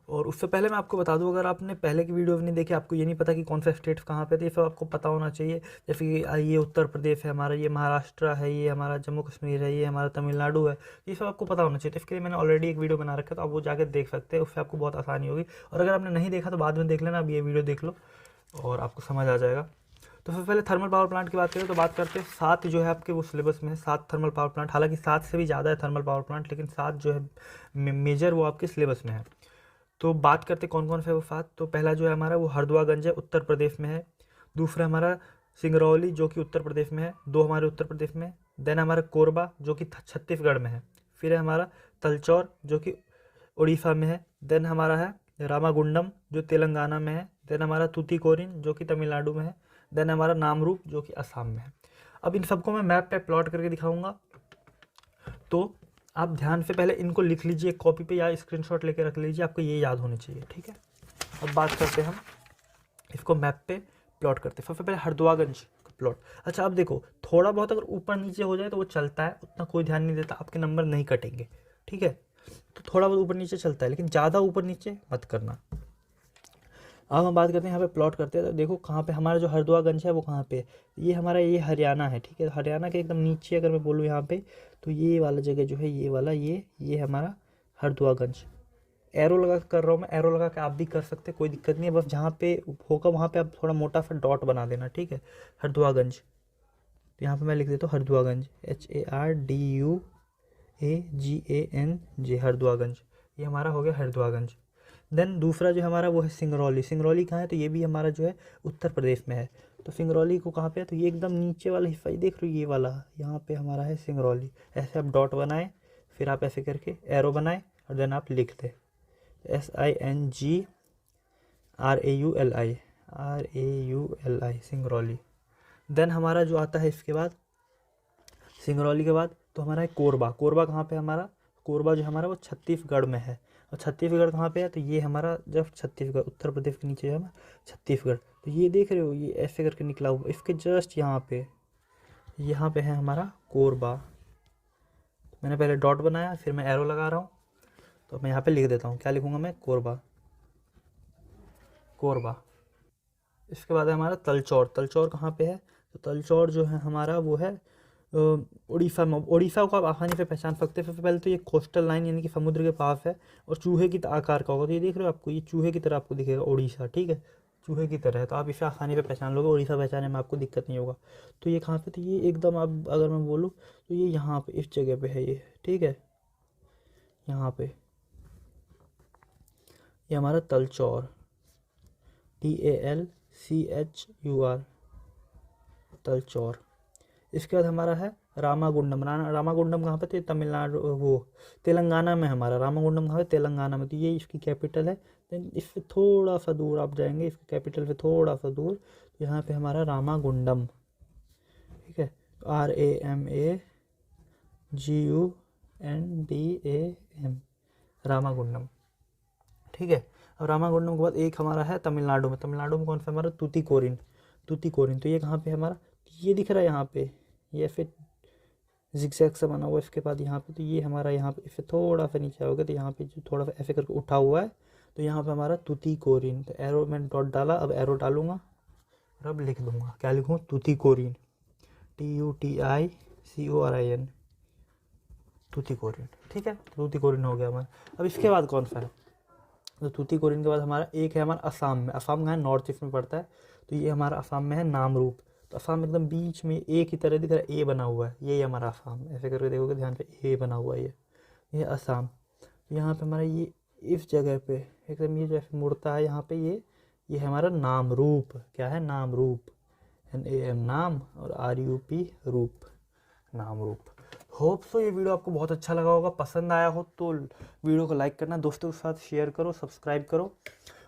और उससे पहले मैं आपको बता दूं, अगर आपने पहले की वीडियो नहीं देखी, आपको ये नहीं पता कि कौन सा स्टेट कहाँ पे, तो ये सब आपको पता होना चाहिए। जैसे कि ये उत्तर प्रदेश है हमारा, ये महाराष्ट्र है, ये हमारा जम्मू कश्मीर है, ये हमारा तमिलनाडु है, ये सब आपको पता होना चाहिए। तो इसके लिए मैंने ऑलरेडी एक वीडियो बना रखा है, तो आप वो जाकर देख सकते हैं, उससे आपको बहुत आसानी होगी। और अगर आपने नहीं देखा तो बाद में देख लेना, अब ये वीडियो देख लो। और आपको समझ आ जाएगा। तो सबसे पहले थर्मल पावर प्लांट की बात करें तो बात करते हैं 7 जो है आपके वो सिलेबस में है, 7 थर्मल पावर प्लांट। हालांकि 7 से भी ज़्यादा है थर्मल पावर प्लांट, लेकिन 7 जो है मेजर वो आपके सिलेबस में है। तो बात करते कौन कौन सा है वो 7। तो पहला जो है हमारा वो हरदुआगंज है, उत्तर प्रदेश में है। दूसरा हमारा सिंगरौली जो कि उत्तर प्रदेश में है, 2 हमारे उत्तर प्रदेश में है। देन हमारा कोरबा जो कि छत्तीसगढ़ में है। फिर है हमारा तलचौर जो कि उड़ीसा में है। देन हमारा है रामागुंडम जो तेलंगाना में है। देन हमारा तूतीकोरिन जो कि तमिलनाडु में है। देन हमारा नामरूप जो कि असम में है। अब इन सबको मैं मैप पे प्लॉट करके दिखाऊंगा, तो आप ध्यान से पहले इनको लिख लीजिए कॉपी पे या स्क्रीनशॉट लेके रख लीजिए, आपको ये याद होने चाहिए, ठीक है। अब बात करते हैं हम इसको मैप पे प्लॉट करते हैं। सबसे पहले हरदुआगंज का प्लॉट। अच्छा अब देखो, थोड़ा बहुत अगर ऊपर नीचे हो जाए तो वो चलता है, उतना कोई ध्यान नहीं देता, आपके नंबर नहीं कटेंगे, ठीक है। तो थोड़ा बहुत ऊपर नीचे चलता है, लेकिन ज़्यादा ऊपर नीचे मत करना। अब हम बात करते हैं यहाँ पे प्लॉट करते हैं। तो देखो कहाँ पे हमारा जो हरदुआगंज है वो कहाँ पे है। ये हमारा ये हरियाणा है, ठीक है। हरियाणा के एकदम नीचे अगर मैं बोलूँ यहाँ पे, तो ये वाला जगह जो है ये वाला ये हमारा हरदुआगंज। एरो लगा कर रहा हूँ मैं, एरो लगा के आप भी कर सकते हैं, कोई दिक्कत नहीं है। बस जहाँ पे होगा वहाँ पे आप थोड़ा मोटा सा डॉट बना देना, ठीक है। हरदुआगंज, तो यहाँ पे मैं लिख देता हूँ हरदुआगंज, HARDUAGANJ, हरदुआगंज। ये हमारा हो गया हरदुआगंज। देन दूसरा जो हमारा वो है सिंगरौली। सिंगरौली कहाँ है, तो ये भी हमारा जो है उत्तर प्रदेश में है। तो सिंगरौली को कहाँ पे है, तो ये एकदम नीचे वाला हिस्सा, ये देख रहे हो ये वाला, यहाँ पे हमारा है सिंगरौली। ऐसे आप डॉट बनाए, फिर आप ऐसे करके एरो बनाए और देन आप लिख दे SINGRAULI सिंगरौली। देन हमारा जो आता है इसके बाद सिंगरौली के बाद तो हमारा है कोरबा। कोरबा कहाँ पे हमारा, कोरबा जो हमारा वो छत्तीसगढ़ में है। और छत्तीसगढ़ कहाँ पे है, तो ये हमारा जब छत्तीसगढ़, उत्तर प्रदेश के नीचे है छत्तीसगढ़। तो ये देख रहे हो ये ऐसे करके निकला हुआ, इसके जस्ट यहाँ पे है हमारा कोरबा। मैंने पहले डॉट बनाया, फिर मैं एरो लगा रहा हूँ, तो मैं यहाँ पे लिख देता हूँ, क्या लिखूँगा मैं, कोरबा, कोरबा। इसके बाद है हमारा तलचौर। तलचौर कहाँ पे है, तो तलचौर जो है हमारा वो है उड़ीसा में। उड़ीसा को आप आसानी से पहचान सकते हैं। सबसे पहले तो ये कोस्टल लाइन यानी कि समुद्र के पास है और चूहे की आकार का होगा। तो ये देख रहे हो आपको, ये चूहे की तरह आपको दिखेगा उड़ीसा, ठीक है, चूहे की तरह है। तो आप इसे आसानी से पहचान लोगे, उड़ीसा पहचानने में आपको दिक्कत नहीं होगा। तो ये कहाँ पे, तो ये एकदम, अब अगर मैं बोलूँ तो ये यहाँ पे इस जगह पे है ये, ठीक है। यहाँ पे ये हमारा तलचौर, TALCHUR, तलचौर। इसके बाद हमारा है रामागुंडम। रामागुंडम कहाँ पे, तो तमिलनाडु, वो तेलंगाना में हमारा रामागुंडम कहाँ पे, तेलंगाना में। तो ये इसकी कैपिटल है। देन इससे थोड़ा सा दूर आप जाएंगे, इसकी कैपिटल से थोड़ा सा दूर, तो यहाँ पे हमारा रामागुंडम, ठीक है, RAMAGUNDAM, रामागुंडम, ठीक है। अब रामागुंडम के बाद एक हमारा है तमिलनाडु में। तमिलनाडु में कौन सा हमारा, तूतीकोरिन। तूतीकोरिन, तो ये कहाँ पे हमारा, ये दिख रहा है यहाँ पे, ये फिर जिगजैग सा बना हुआ। इसके बाद यहाँ पे, तो ये हमारा यहाँ पे इससे थोड़ा सा नीचे आओगे तो यहाँ पे जो थोड़ा सा ऐसे करके उठा हुआ है, तो यहाँ पे हमारा तूतीकोरिन। तो एरो मैंने डॉट डाला, अब एरो डालूंगा और अब लिख दूंगा, क्या लिखूँ, तूतीकोरिन, TUTICORIN, तूतीकोरिन, ठीक है। तूतीकोरिन हो गया हमारा। अब इसके बाद कौन सा है, तो तूतीकोरिन के बाद हमारा एक है हमारा असम में। असम का है, नॉर्थ ईस्ट में पड़ता है। तो ये हमारा असम में है नामरूप। तो असम एकदम बीच में ए की तरह दिख रहा है, ए बना हुआ है, ये हमारा असम। ऐसे करके देखोगे ध्यान से, ए बना हुआ है ये असम। तो यहाँ पे हमारा ये इस जगह पे एकदम ये जैसे मुड़ता है यहाँ पे, ये हमारा नामरूप। क्या है, नामरूप, NAM नाम और RUP रूप, नामरूप। होप सो ये वीडियो आपको बहुत अच्छा लगा होगा। पसंद आया हो तो वीडियो को लाइक करना, दोस्तों के साथ शेयर करो, सब्सक्राइब करो,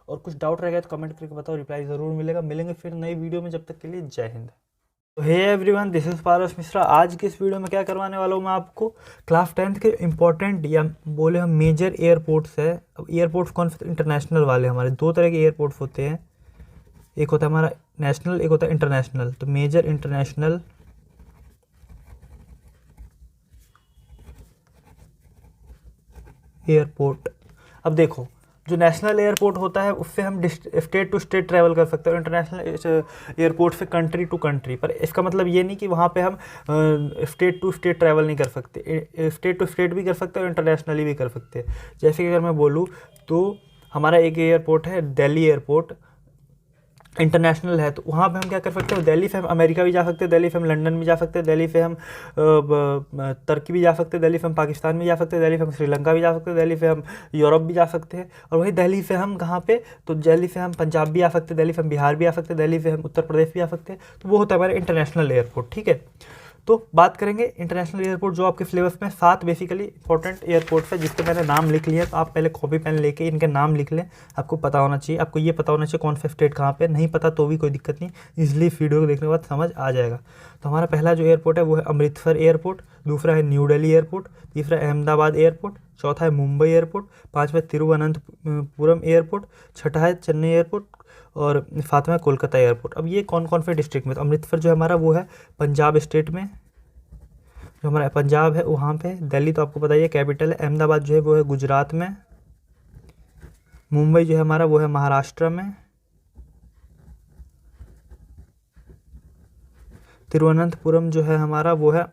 और कुछ डाउट रह गया तो कमेंट करके बताओ, रिप्लाई ज़रूर मिलेगा। मिलेंगे फिर नई वीडियो में, जब तक के लिए जय हिंद। तो हे everyone, this is Paras Mishra. आज के इस वीडियो में क्या करवाने वाला हूँ मैं आपको, क्लास 10th के इंपॉर्टेंट या बोले हम मेजर एयरपोर्ट्स है। अब एयरपोर्ट्स कौन से, इंटरनेशनल वाले। हमारे 2 तरह के एयरपोर्ट्स होते हैं, एक होता है हमारा नेशनल, एक होता है इंटरनेशनल। तो मेजर इंटरनेशनल एयरपोर्ट। अब देखो, जो नेशनल एयरपोर्ट होता है उससे हम स्टेट टू स्टेट ट्रैवल कर सकते हैं, इंटरनेशनल एयरपोर्ट से कंट्री टू कंट्री। पर इसका मतलब ये नहीं कि वहाँ पे हम स्टेट टू स्टेट ट्रैवल नहीं कर सकते, स्टेट टू स्टेट भी कर सकते हैं और इंटरनेशनली भी कर सकते हैं। जैसे कि अगर मैं बोलूँ तो हमारा एक एयरपोर्ट है दिल्ली एयरपोर्ट, इंटरनेशनल है तो वहाँ पे हम क्या कर सकते हैं, दिल्ली से हम अमेरिका भी जा सकते हैं, दिल्ली से हम लंदन भी जा सकते हैं, दिल्ली से हम तुर्की भी जा सकते हैं, दिल्ली से हम पाकिस्तान भी जा सकते हैं, दिल्ली से हम श्रीलंका भी जा सकते हैं, दिल्ली से हम यूरोप भी जा सकते हैं। और वही दिल्ली से हम कहाँ पे, तो दिल्ली से हम पंजाब भी आ सकते हैं, दिल्ली से हम बिहार भी आ सकते हैं, दिल्ली से हम उत्तर प्रदेश भी आ सकते हैं। तो वो होता है हमारे इंटरनेशनल एयरपोर्ट, ठीक है। तो बात करेंगे इंटरनेशनल एयरपोर्ट जो आपके सिलेबस में 7 बेसिकली इंपॉर्टेंट एयरपोर्ट्स है, जिसके मैंने नाम लिख लिया। तो आप पहले कॉपी पेन लेके इनके नाम लिख लें, आपको पता होना चाहिए, आपको ये पता होना चाहिए कौन सा स्टेट कहाँ पे, नहीं पता तो भी कोई दिक्कत नहीं, इजली वीडियो को देखने के बाद समझ आ जाएगा। तो हमारा पहला जो एयरपोर्ट है वो है अमृतसर एयरपोर्ट, दूसरा है न्यू दिल्ली एयरपोर्ट, तीसरा अहमदाबाद एयरपोर्ट, चौथा है मुंबई एयरपोर्ट, पाँचवा तिरुवनंतपुरम एयरपोर्ट, छठा है चेन्नई एयरपोर्ट और सातवां है कोलकाता एयरपोर्ट। अब ये कौन कौन से डिस्ट्रिक्ट में, तो अमृतसर जो है हमारा वो है पंजाब स्टेट में, जो हमारा पंजाब है वहाँ पे। दिल्ली तो आपको पता ही है कैपिटल है। अहमदाबाद जो है वो है गुजरात में। मुंबई जो है हमारा वो है महाराष्ट्र में। तिरुवनंतपुरम जो है हमारा वो है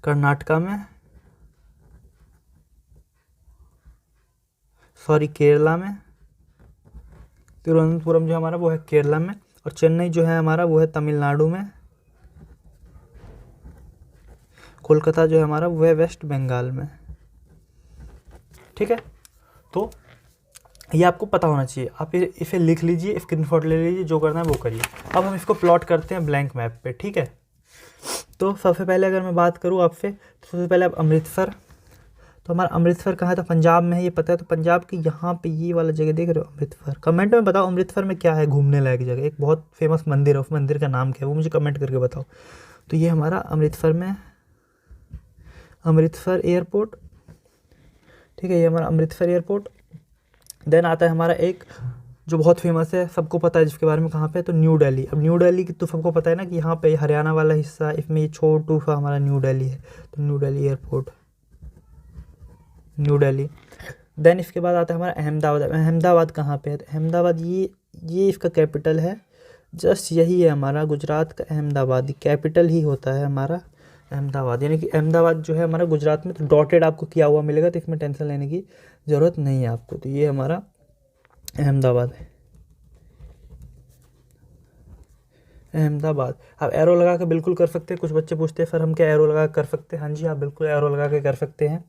कर्नाटका में, सॉरी केरला में। तिरुवनंतपुरम जो हमारा वो है केरला में। और चेन्नई जो है हमारा वो है तमिलनाडु में। कोलकाता जो है हमारा वो है वेस्ट बंगाल में, ठीक है। तो ये आपको पता होना चाहिए, आप इसे लिख लीजिए, स्क्रीनशॉट ले लीजिए, जो करना है वो करिए। अब हम इसको प्लॉट करते हैं ब्लैंक मैप पे, ठीक है। तो सबसे पहले अगर मैं बात करूँ आपसे, तो सबसे पहले आप अमृतसर, तो हमारा अमृतसर कहाँ है, तो पंजाब में है, ये पता है। तो पंजाब की यहाँ पे ये वाला जगह देख रहे हो अमृतसर, कमेंट में बताओ अमृतसर में क्या है घूमने लायक जगह। एक बहुत फेमस मंदिर है, उस मंदिर का नाम क्या है वो मुझे कमेंट करके बताओ। तो ये हमारा अमृतसर में अमृतसर एयरपोर्ट, ठीक है, ये हमारा अमृतसर एयरपोर्ट। देन आता है हमारा एक जो बहुत फेमस है, सबको पता है जिसके बारे में, कहाँ पे, तो न्यू दिल्ली। अब न्यू दिल्ली की तो सबको पता है ना कि यहाँ पे हरियाणा वाला हिस्सा, इसमें ये छोटू सा हमारा न्यू दिल्ली है। तो new Delhi airport, new Delhi. Then इसके बाद आता है हमारा अहमदाबाद। अहमदाबाद कहाँ पे है, तो अहमदाबाद ये इसका कैपिटल है, जस्ट यही है हमारा गुजरात का अहमदाबाद, कैपिटल ही होता है हमारा अहमदाबाद। यानी कि अहमदाबाद जो है हमारा गुजरात में, तो डॉटेड आपको किया हुआ मिलेगा, तो इसमें टेंशन लेने की ज़रूरत नहीं है आपको। तो ये हमारा अहमदाबाद है, अहमदाबाद। आप एरो लगा के बिल्कुल कर सकते हैं। कुछ बच्चे पूछते हैं सर हम क्या एरो लगा कर सकते हैं, हाँ जी आप बिल्कुल एरो लगा के कर सकते हैं।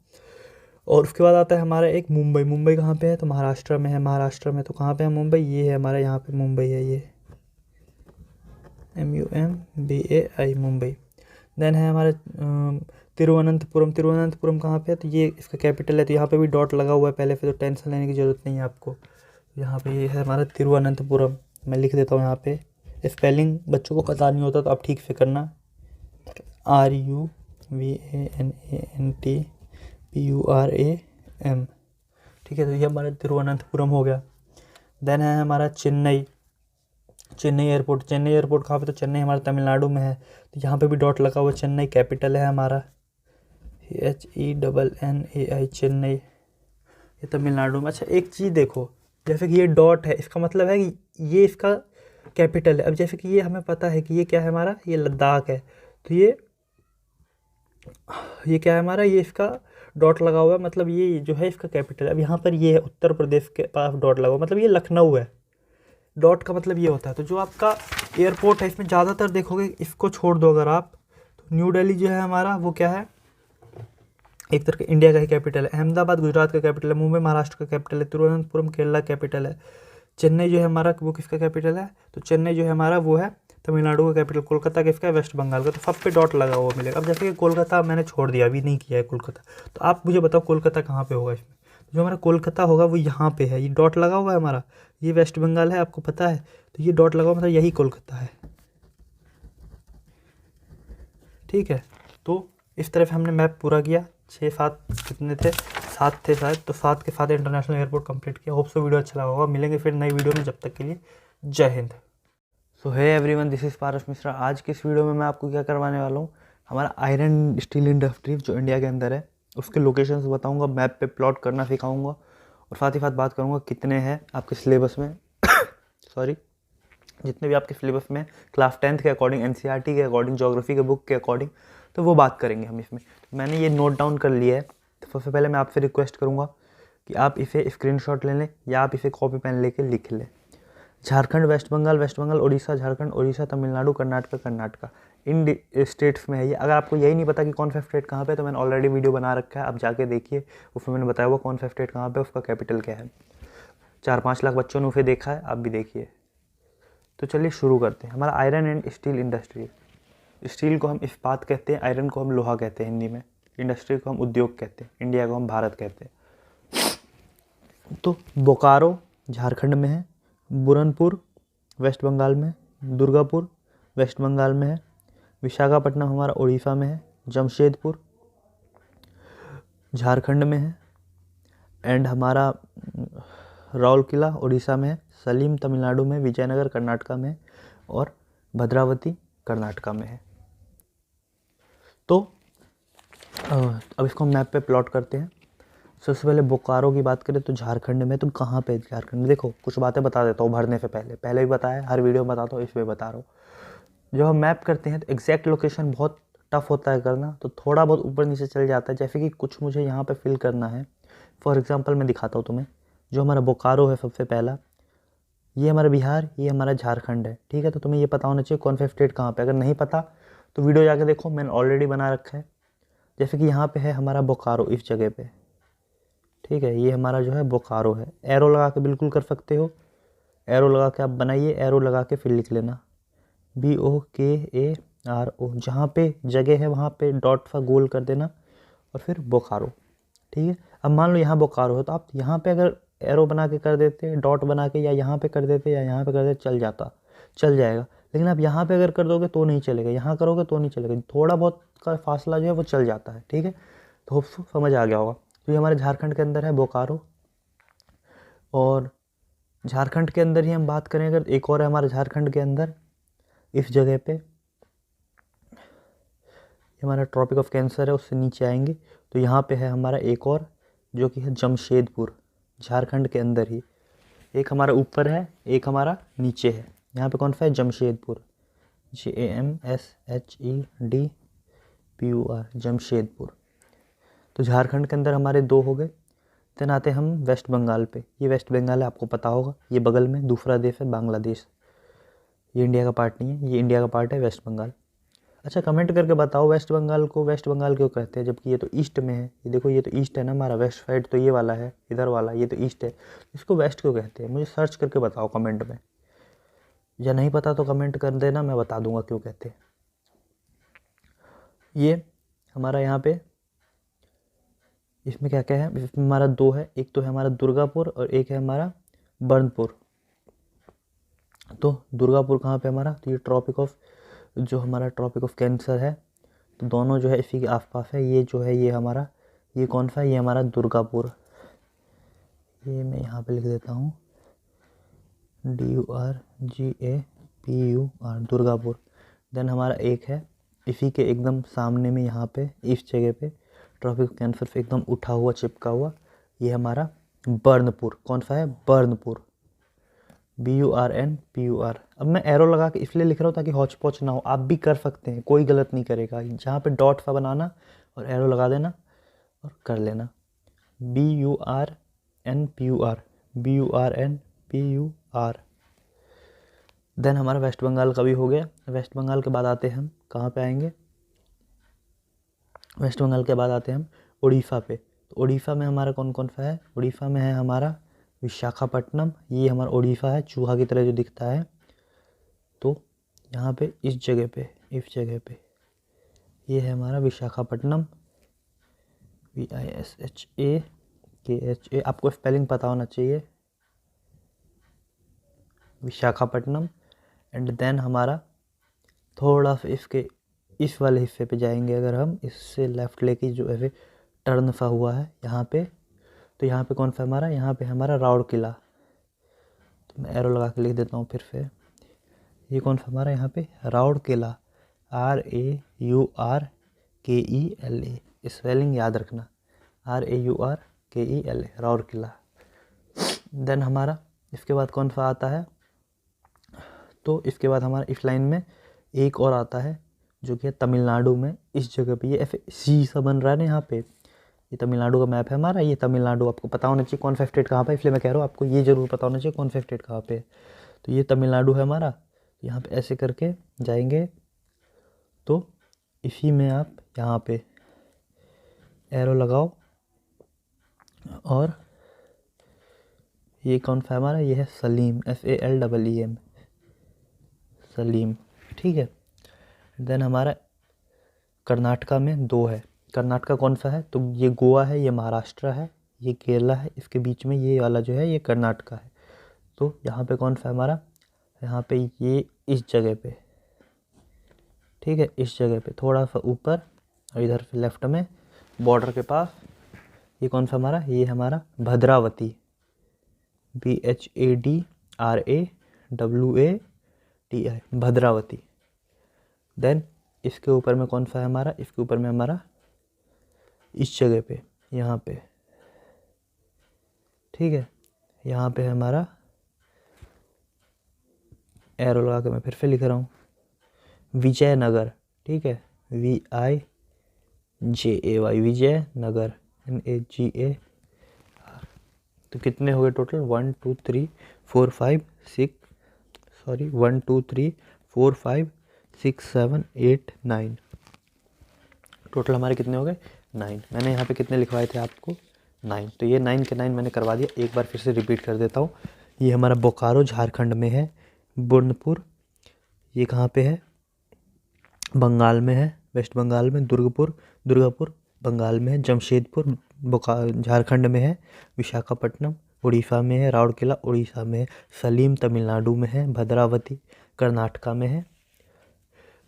और उसके बाद आता है हमारा एक मुंबई। मुंबई कहाँ पे है, तो महाराष्ट्र में है। महाराष्ट्र में तो कहाँ पे है मुंबई, ये है हमारा, यहाँ पे मुंबई है, ये MUMBAI मुंबई। देन है हमारा तिरुवनंतपुरम। तिरुवनंतपुरम कहाँ पे है, तो ये इसका कैपिटल है। तो यहाँ पे भी डॉट लगा हुआ है पहले से, तो टेंशन लेने की ज़रूरत नहीं है आपको। यहाँ पे ये है हमारा तिरुवनंतपुरम, मैं लिख देता हूँ यहाँ पे। स्पेलिंग बच्चों को पता नहीं होता तो आप ठीक से करना, RUVANANTPURAM, ठीक है। तो ये हमारा तिरुवनंतपुरम हो गया। देन है हमारा चेन्नई। चेन्नई एयरपोर्ट। चेन्नई एयरपोर्ट कहाँ पे, तो चेन्नई हमारा तमिलनाडु में है। तो यहाँ पे भी डॉट लगा हुआ है, चेन्नई कैपिटल है हमारा, CHENNAI चेन्नई, ये तमिलनाडु में। अच्छा एक चीज़ देखो, जैसे कि ये डॉट है, इसका मतलब है कि ये इसका कैपिटल है। अब जैसे कि ये हमें पता है कि ये क्या है हमारा, ये लद्दाख है। तो ये क्या है हमारा, ये इसका डॉट लगा हुआ है, मतलब ये जो है इसका कैपिटल है। अब यहाँ पर ये है उत्तर प्रदेश के पास डॉट लगा हुआ, मतलब ये लखनऊ है। डॉट का मतलब ये होता है। तो जो आपका एयरपोर्ट है इसमें ज़्यादातर देखोगे, इसको छोड़ दो अगर आप, तो न्यू दिल्ली जो है हमारा वो क्या है, एक तरह के इंडिया का ही कैपिटल है। अहमदाबाद गुजरात का कैपिटल है। मुंबई महाराष्ट्र का कैपिटल है। तिरुवनंतपुरम केरला कैपिटल है। चेन्नई जो है हमारा वो किसका कैपिटल है, तो चेन्नई जो है हमारा वो है तमिलनाडु का कैपिटल। कोलकाता किसका है, वेस्ट बंगाल का। तो सब पे डॉट लगा हुआ मिलेगा। अब जैसे कि कोलकाता मैंने छोड़ दिया, अभी नहीं किया है कोलकाता, तो आप मुझे बताओ कोलकाता कहाँ पे होगा इसमें। जो हमारा कोलकाता होगा वो यहाँ पे है, ये डॉट लगा हुआ है हमारा, ये वेस्ट बंगाल है आपको पता है। तो ये डॉट लगा हुआ मतलब यही कोलकाता है, ठीक है। तो इस तरह से हमने मैप पूरा किया। 6-7 कितने थे, 7 थे शायद, तो 7 के साथ इंटरनेशनल एयरपोर्ट कंप्लीट किया। होप सो वीडियो अच्छा लगा होगा। मिलेंगे फिर नई वीडियो में, जब तक के लिए जय हिंद। सो hey everyone, this is Paras Mishra. आज की इस वीडियो में मैं आपको क्या करवाने वाला हूँ, हमारा आयरन स्टील इंडस्ट्री जो इंडिया के अंदर है उसके लोकेशंस बताऊँगा, मैप पे प्लॉट करना सिखाऊँगा, और साथ ही साथ बात करूँगा कितने हैं आपके सिलेबस में सॉरी जितने भी आपके सिलेबस में क्लास 10th के अकॉर्डिंग, NCERT के अकॉर्डिंग, ज्योग्राफी के बुक के अकॉर्डिंग, तो वो बात करेंगे हम इसमें। तो मैंने ये नोट डाउन कर लिया है। तो सबसे पहले मैं आपसे रिक्वेस्ट करूँगा कि आप इसे स्क्रीनशॉट ले लें या आप इसे कॉपी पेन लेके लिख लें। झारखंड, वेस्ट बंगाल, उड़ीसा, झारखंड, उड़ीसा, तमिलनाडु, कर्नाटका इन स्टेट्स में है ये। अगर आपको यही नहीं पता कि कौन सा स्टेट कहाँ पे है, तो मैंने ऑलरेडी वीडियो बना रखा है, आप जाके देखिए, उसमें मैंने बताया हुआ कौन सा स्टेट कहाँ पे, उसका कैपिटल क्या है। 4-5 लाख बच्चों ने उसे देखा है, आप भी देखिए। तो चलिए शुरू करते हैं। हमारा iron and steel industry, steel को हम इस्पात कहते हैं, आयरन को हम लोहा कहते हैं हिंदी में, इंडस्ट्री को हम उद्योग कहते हैं, इंडिया को हम भारत कहते हैं। तो बोकारो झारखंड में है, बुरनपुर वेस्ट बंगाल में, दुर्गापुर वेस्ट बंगाल में है, विशाखापट्टनम हमारा उड़ीसा में है, जमशेदपुर झारखंड में है, एंड हमारा राउरकेला उड़ीसा में है, सलीम तमिलनाडु में, विजयनगर कर्नाटका में, और भद्रावती कर्नाटका में है। तो अब इसको मैप पे प्लॉट करते हैं। सबसे पहले बोकारो की बात करें तो झारखंड में, तो कहाँ पे झारखंड में, देखो कुछ बातें बता देता हूँ भरने से पहले भी बताया, हर वीडियो में बताता हूँ, इसमें बता रहा हूँ। जब हम मैप करते हैं तो एग्जैक्ट लोकेशन बहुत टफ होता है करना, तो थोड़ा बहुत ऊपर नीचे चल जाता है। जैसे कि कुछ मुझे यहाँ पे फिल करना है, फॉर एग्जांपल मैं दिखाता हूँ तुम्हें। जो हमारा बोकारो है सबसे पहला, ये हमारा बिहार, ये हमारा झारखंड है, ठीक है। तो तुम्हें ये पता होना चाहिए कौन सा स्टेट कहाँ पे। अगर नहीं पता तो वीडियो जाके देखो, मैंने ऑलरेडी बना रखा है। जैसे कि यहाँ पे है हमारा बोकारो, इस जगह पे, ठीक है। ये हमारा जो है बोकारो है। एरो लगा के बिल्कुल कर सकते हो, एरो लगा के आप बनाइए, एरो लगा के फिर लिख लेना BOKARO। जहाँ पे जगह है वहाँ पे डॉट का गोल कर देना और फिर बोकारो, ठीक है। अब मान लो यहाँ बोकारो है, तो आप यहाँ पे अगर एरो बना के कर देते, डॉट बना के, या यहाँ पे कर देते या यहाँ पे कर देते, चल जाएगा। लेकिन आप यहाँ पे अगर कर दोगे तो नहीं चलेगा, यहाँ करोगे तो नहीं चलेगा। थोड़ा बहुत का फासला जो है वो चल जाता है, ठीक है। तो होप समझ आ गया होगा। तो ये हमारे झारखंड के अंदर है बोकारो। और झारखंड के अंदर ही हम बात करें अगर, एक और है हमारे झारखंड के अंदर, इस जगह पे हमारा ट्रॉपिक ऑफ कैंसर है, उससे नीचे आएंगे तो यहाँ पे है हमारा एक और, जो कि है जमशेदपुर, झारखंड के अंदर ही। एक हमारा ऊपर है, एक हमारा नीचे है। यहाँ पे कौन सा है, जमशेदपुर, JAMSHEDPUR, जमशेदपुर। तो झारखंड के अंदर हमारे 2 हो गए। देन आते हम वेस्ट बंगाल पे। ये वेस्ट बंगाल है, आपको पता होगा, ये बगल में दूसरा देश है बांग्लादेश। ये इंडिया का पार्ट नहीं है, ये इंडिया का पार्ट है वेस्ट बंगाल। अच्छा, कमेंट करके बताओ वेस्ट बंगाल को वेस्ट बंगाल क्यों कहते हैं, जबकि ये तो ईस्ट में है। ये देखो, ये तो ईस्ट है ना हमारा, वेस्ट साइड तो ये वाला है, इधर वाला, ये तो ईस्ट है। इसको वेस्ट क्यों कहते हैं, मुझे सर्च करके बताओ कमेंट में, या नहीं पता तो कमेंट कर देना, मैं बता दूंगा क्यों कहते हैं। ये हमारा यहाँ पे, इसमें क्या क्या है, इसमें हमारा 2 है। एक तो है हमारा दुर्गापुर और एक है हमारा बर्नपुर। तो दुर्गापुर कहाँ पे हमारा, तो ये ट्रॉपिक ऑफ, जो हमारा ट्रॉपिक ऑफ कैंसर है, तो दोनों जो है इसी के आसपास है। ये जो है ये हमारा, ये कौन सा है, ये हमारा दुर्गापुर। ये मैं यहाँ पे लिख देता हूँ DURGAPUR, दुर्गापुर। देन हमारा एक है इसी के एकदम सामने में, यहाँ पे इस जगह पे ट्रॉपिक ऑफ कैंसर से एकदम उठा हुआ, चिपका हुआ, ये हमारा बर्नपुर। कौन सा है, बर्नपुर, BURNPUR। अब मैं एरो लगा के इसलिए लिख रहा हूँ ताकि हौच पौच ना हो, आप भी कर सकते हैं, कोई गलत नहीं करेगा। जहाँ पे डॉट का बनाना और एरो लगा देना और कर लेना, BURNPUR। देन हमारा वेस्ट बंगाल का भी हो गया। वेस्ट बंगाल के बाद आते हैं हम कहाँ पे आएंगे, वेस्ट बंगाल के बाद आते हैं हम उड़ीसा पे। तो उड़ीसा में हमारा कौन कौन सा है, उड़ीसा में है हमारा विशाखापट्टनम। ये हमारा उड़ीसा है, चूहा की तरह जो दिखता है। तो यहाँ पे इस जगह पे, इस जगह पे ये है हमारा विशाखापट्टनम, VISHAKHA। आपको स्पेलिंग पता होना चाहिए, विशाखापट्टनम। एंड देन हमारा थोड़ा सा इसके इस वाले हिस्से पे जाएंगे अगर हम, इससे लेफ़्ट लेके जो ऐसे टर्न सा हुआ है यहाँ पे, तो यहाँ पे कौन सा हमारा, यहाँ पे हमारा राउरकेला। तो मैं एरो लगा के लिख देता हूँ फिर से। ये कौन सा हमारा, यहाँ पे राउरकेला, RAURKELA। स्पेलिंग याद रखना, RAURKELA, राउरकेला। देन हमारा इसके बाद कौन सा आता है, तो इसके बाद हमारा इस लाइन में एक और आता है जो कि है तमिलनाडु में, इस जगह पे। ये ऐसे सी सा बन रहा है ना यहाँ पे, ये तमिलनाडु का मैप है हमारा। ये तमिलनाडु, आपको पता होना चाहिए कौन सा स्टेट कहाँ पे, इसलिए मैं कह रहा हूँ आपको ये जरूर पता होना चाहिए कौन सा स्टेट कहाँ पे। तो ये तमिलनाडु है हमारा। यहाँ पे ऐसे करके जाएंगे तो इसी में आप यहाँ पे एरो लगाओ और ये कौन सा है हमारा, ये है सलीम, SALEEM, सलीम, ठीक है। देन हमारा कर्नाटका में 2 है। कर्नाटका कौन सा है, तो ये गोवा है, ये महाराष्ट्र है, ये केरला है, इसके बीच में ये वाला जो है ये कर्नाटका है। तो यहाँ पे कौन सा है हमारा, यहाँ पे ये इस जगह पे, ठीक है, इस जगह पे थोड़ा सा ऊपर और इधर से लेफ्ट में बॉर्डर के पास ये कौन सा हमारा, ये हमारा भद्रावती, BHADRAWATI, भद्रावती। देन इसके ऊपर में कौन सा है हमारा, इसके ऊपर में हमारा इस जगह पे, यहाँ पे, ठीक है, यहाँ पे है हमारा एरो लगा के मैं फिर से लिख रहा हूँ विजयनगर, ठीक है, VIJAY, विजयनगर, NAGA। तो कितने हो गए टोटल, 1 2 3 4 5 6, सॉरी 1 2 3 4 5 6 7 8 9, टोटल हमारे कितने हो गए 9। मैंने यहाँ पे कितने लिखवाए थे आपको, 9। तो ये 9 के 9 मैंने करवा दिया। एक बार फिर से रिपीट कर देता हूँ। ये हमारा बोकारो झारखंड में है, बुरनपुर ये कहाँ पे है, बंगाल में है, वेस्ट बंगाल में, दुर्गापुर बंगाल में है, जमशेदपुर झारखंड में है, विशाखापट्टनम उड़ीसा में है, राउरकेला उड़ीसा में है, सलीम तमिलनाडु में है, भद्रावती कर्नाटका में है,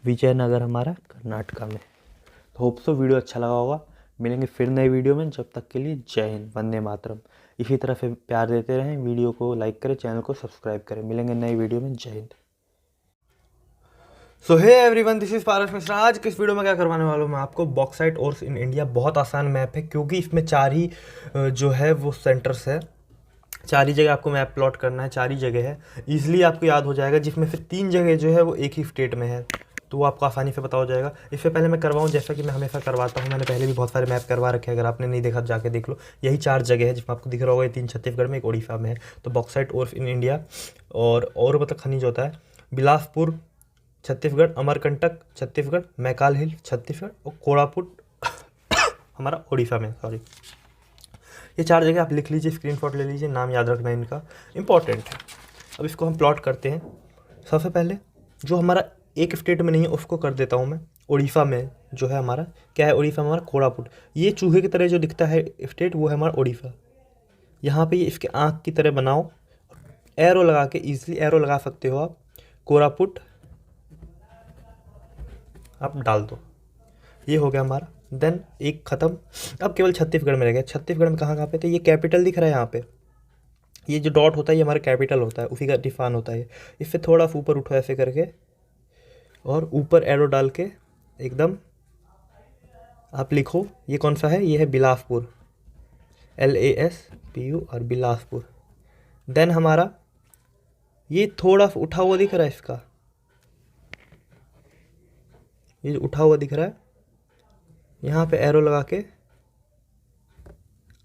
विजयनगर हमारा कर्नाटका में। तो होप सो वीडियो अच्छा लगा होगा। मिलेंगे फिर नए वीडियो में, जब तक के लिए जय हिंद, वंदे मातरम। इसी तरह से प्यार देते रहें, वीडियो को लाइक करें, चैनल को सब्सक्राइब करें। मिलेंगे नई वीडियो में, जय हिंद। सो hey everyone, this is Paras Mishra. आज के इस वीडियो में क्या करवाने वाला हूँ मैं आपको, बॉक्साइट ओर्स इन इंडिया। बहुत आसान मैप है क्योंकि इसमें 4 ही जो है वो सेंटर्स है, 4 ही जगह आपको मैप प्लॉट करना है, 4 ही जगह है, ईजिली आपको याद हो जाएगा, जिसमें से 3 जगह जो है वो एक ही स्टेट में है, तो वो आपको आसानी से पता हो जाएगा। इससे पहले मैं करवाऊँ, जैसा कि मैं हमेशा करवाता हूँ, मैंने पहले भी बहुत सारे मैप करवा रखे हैं, अगर आपने नहीं देखा जाके देख लो। यही 4 जगह है जिसमें आपको दिख रहा होगा, ये 3 छत्तीसगढ़ में, एक उड़ीसा में है। तो बॉक्साइट ओर्स इन इंडिया और मतलब खनिज होता है, बिलासपुर छत्तीसगढ़, अमरकंटक छत्तीसगढ़, मैकाल हिल छत्तीसगढ़ और कोरापुट हमारा उड़ीसा में, सॉरी। ये 4 जगह आप लिख लीजिए, स्क्रीनशॉट ले लीजिए, नाम याद रखना इनका इंपॉर्टेंट है। अब इसको हम प्लॉट करते हैं। सबसे पहले जो हमारा एक स्टेट में नहीं है उसको कर देता हूँ मैं। उड़ीसा में जो है हमारा क्या है, उड़ीसा में हमारा कोरापुट, ये चूहे की तरह जो दिखता है स्टेट वो है हमारा उड़ीसा। यहाँ पे ये इसके आँख की तरह बनाओ, एरो लगा के, ईजिली एरो लगा सकते हो आप, कोरापुट आप डाल दो, ये हो गया हमारा। देन एक ख़त्म। अब केवल छत्तीसगढ़ में रह गया। छत्तीसगढ़ में कहाँ पे, तो ये कैपिटल दिख रहा है यहाँ पे, ये जो डॉट होता है ये हमारा कैपिटल होता है, उसी का निशान होता है। इससे थोड़ा सा ऊपर उठो ऐसे करके और ऊपर एरो डाल के एकदम आप लिखो, ये कौन सा है, ये है बिलासपुर, LASPU और बिलासपुर। देन हमारा ये थोड़ा सा उठा हुआ दिख रहा है, इसका ये उठा हुआ दिख रहा है, यहाँ पे एरो लगा के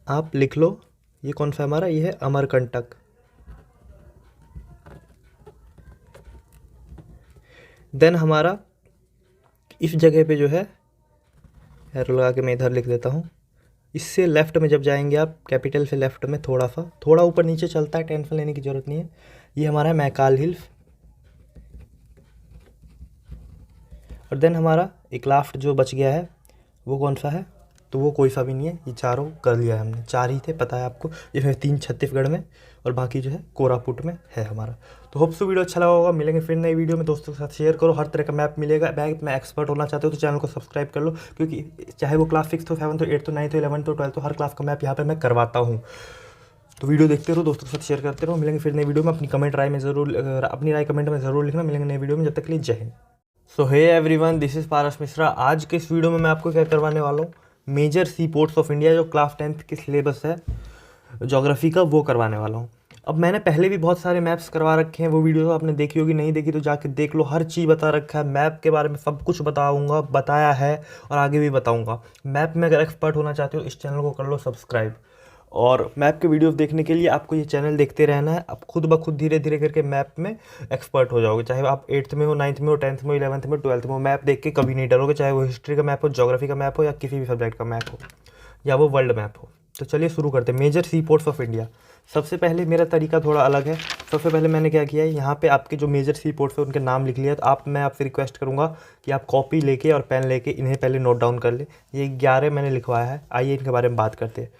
आप लिख लो, ये कौन सा हमारा, ये है अमरकंटक। देन हमारा इस जगह पे जो है एरो लगा के मैं इधर लिख देता हूँ। इससे लेफ़्ट में जब जाएंगे आप, कैपिटल से लेफ़्ट में थोड़ा ऊपर नीचे चलता है, टेंशन लेने की ज़रूरत नहीं है। ये हमारा है मैकाल हिल्स। और देन हमारा एक लास्ट जो बच गया है वो कौन सा है, तो वो कोई सा भी नहीं है, ये चारों कर लिया है हमने, 4 ही थे, पता है आपको। इसमें 3 छत्तीसगढ़ में और बाकी जो है कोरापुट में है हमारा। तो होप सो वीडियो अच्छा लगा होगा। मिलेंगे फिर नई वीडियो में, दोस्तों के साथ शेयर करो, हर तरह का मैप मिलेगा। मैप में एक्सपर्ट होना चाहते हो तो चैनल को सब्सक्राइब कर लो, क्योंकि चाहे वो क्लास 6 हो, 7 हो, 8 हो, 9 हो, 11 हो, 12 हो, हर क्लास का मैप यहाँ पर मैं करवाता हूँ। तो वीडियो देखते रहो, दोस्तों के साथ शेयर करते रहो। मिलेंगे फिर नई वीडियो में। अपनी राय कमेंट में ज़रूर लिखना। मिलेंगे नई वीडियो में, जब तक के लिए जय हिंद। सो hey everyone, this is Paras Mishra. आज के इस वीडियो में मैं आपको क्या करवाने वाला हूँ, major sea ports of India, जो क्लास 10th की सिलेबस है ज्योग्राफी का, वो करवाने वाला हूँ। अब मैंने पहले भी बहुत सारे मैप्स करवा रखे हैं, वो वीडियो तो आपने देखी होगी, नहीं देखी तो जाके देख लो। हर चीज़ बता रखा है, मैप के बारे में सब कुछ बताऊँगा, बताया है और आगे भी बताऊँगा। मैप में अगर एक्सपर्ट होना चाहते हो, इस चैनल को कर लो सब्सक्राइब। और मैप के वीडियोस देखने के लिए आपको ये चैनल देखते रहना है। आप खुद ब खुद धीरे धीरे करके मैप में एक्सपर्ट हो जाओगे। चाहे आप 8th में हो, 9th में हो, 10th में हो, 11th में, 12th में हो, मैप देख के कभी नहीं डरोगे। चाहे वो हिस्ट्री का मैप हो, ज्योग्राफी का मैप हो, या किसी भी सब्जेक्ट का मैप हो, या वो वर्ल्ड मैप हो। तो चलिए शुरू करते हैं। Major sea ports of India. सबसे पहले मेरा तरीका थोड़ा अलग है। सबसे पहले मैंने क्या किया है, यहाँ पे आपके जो मेजर सी पोर्ट्स है उनके नाम लिख लिया। तो मैं आपसे रिक्वेस्ट करूँगा कि आप कॉपी लेके और पेन लेके इन्हें पहले नोट डाउन कर ले। ये 11 मैंने लिखवाया है। आइए इनके बारे में बात करते हैं।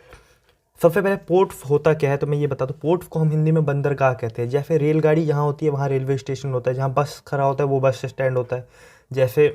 सबसे पहले पोर्ट होता क्या है, तो मैं ये बता दूँ। पोर्ट को हम हिंदी में बंदरगाह कहते हैं। जैसे रेलगाड़ी जहाँ होती है वहाँ रेलवे स्टेशन होता है, जहाँ बस खड़ा होता है वो बस स्टैंड होता है। जैसे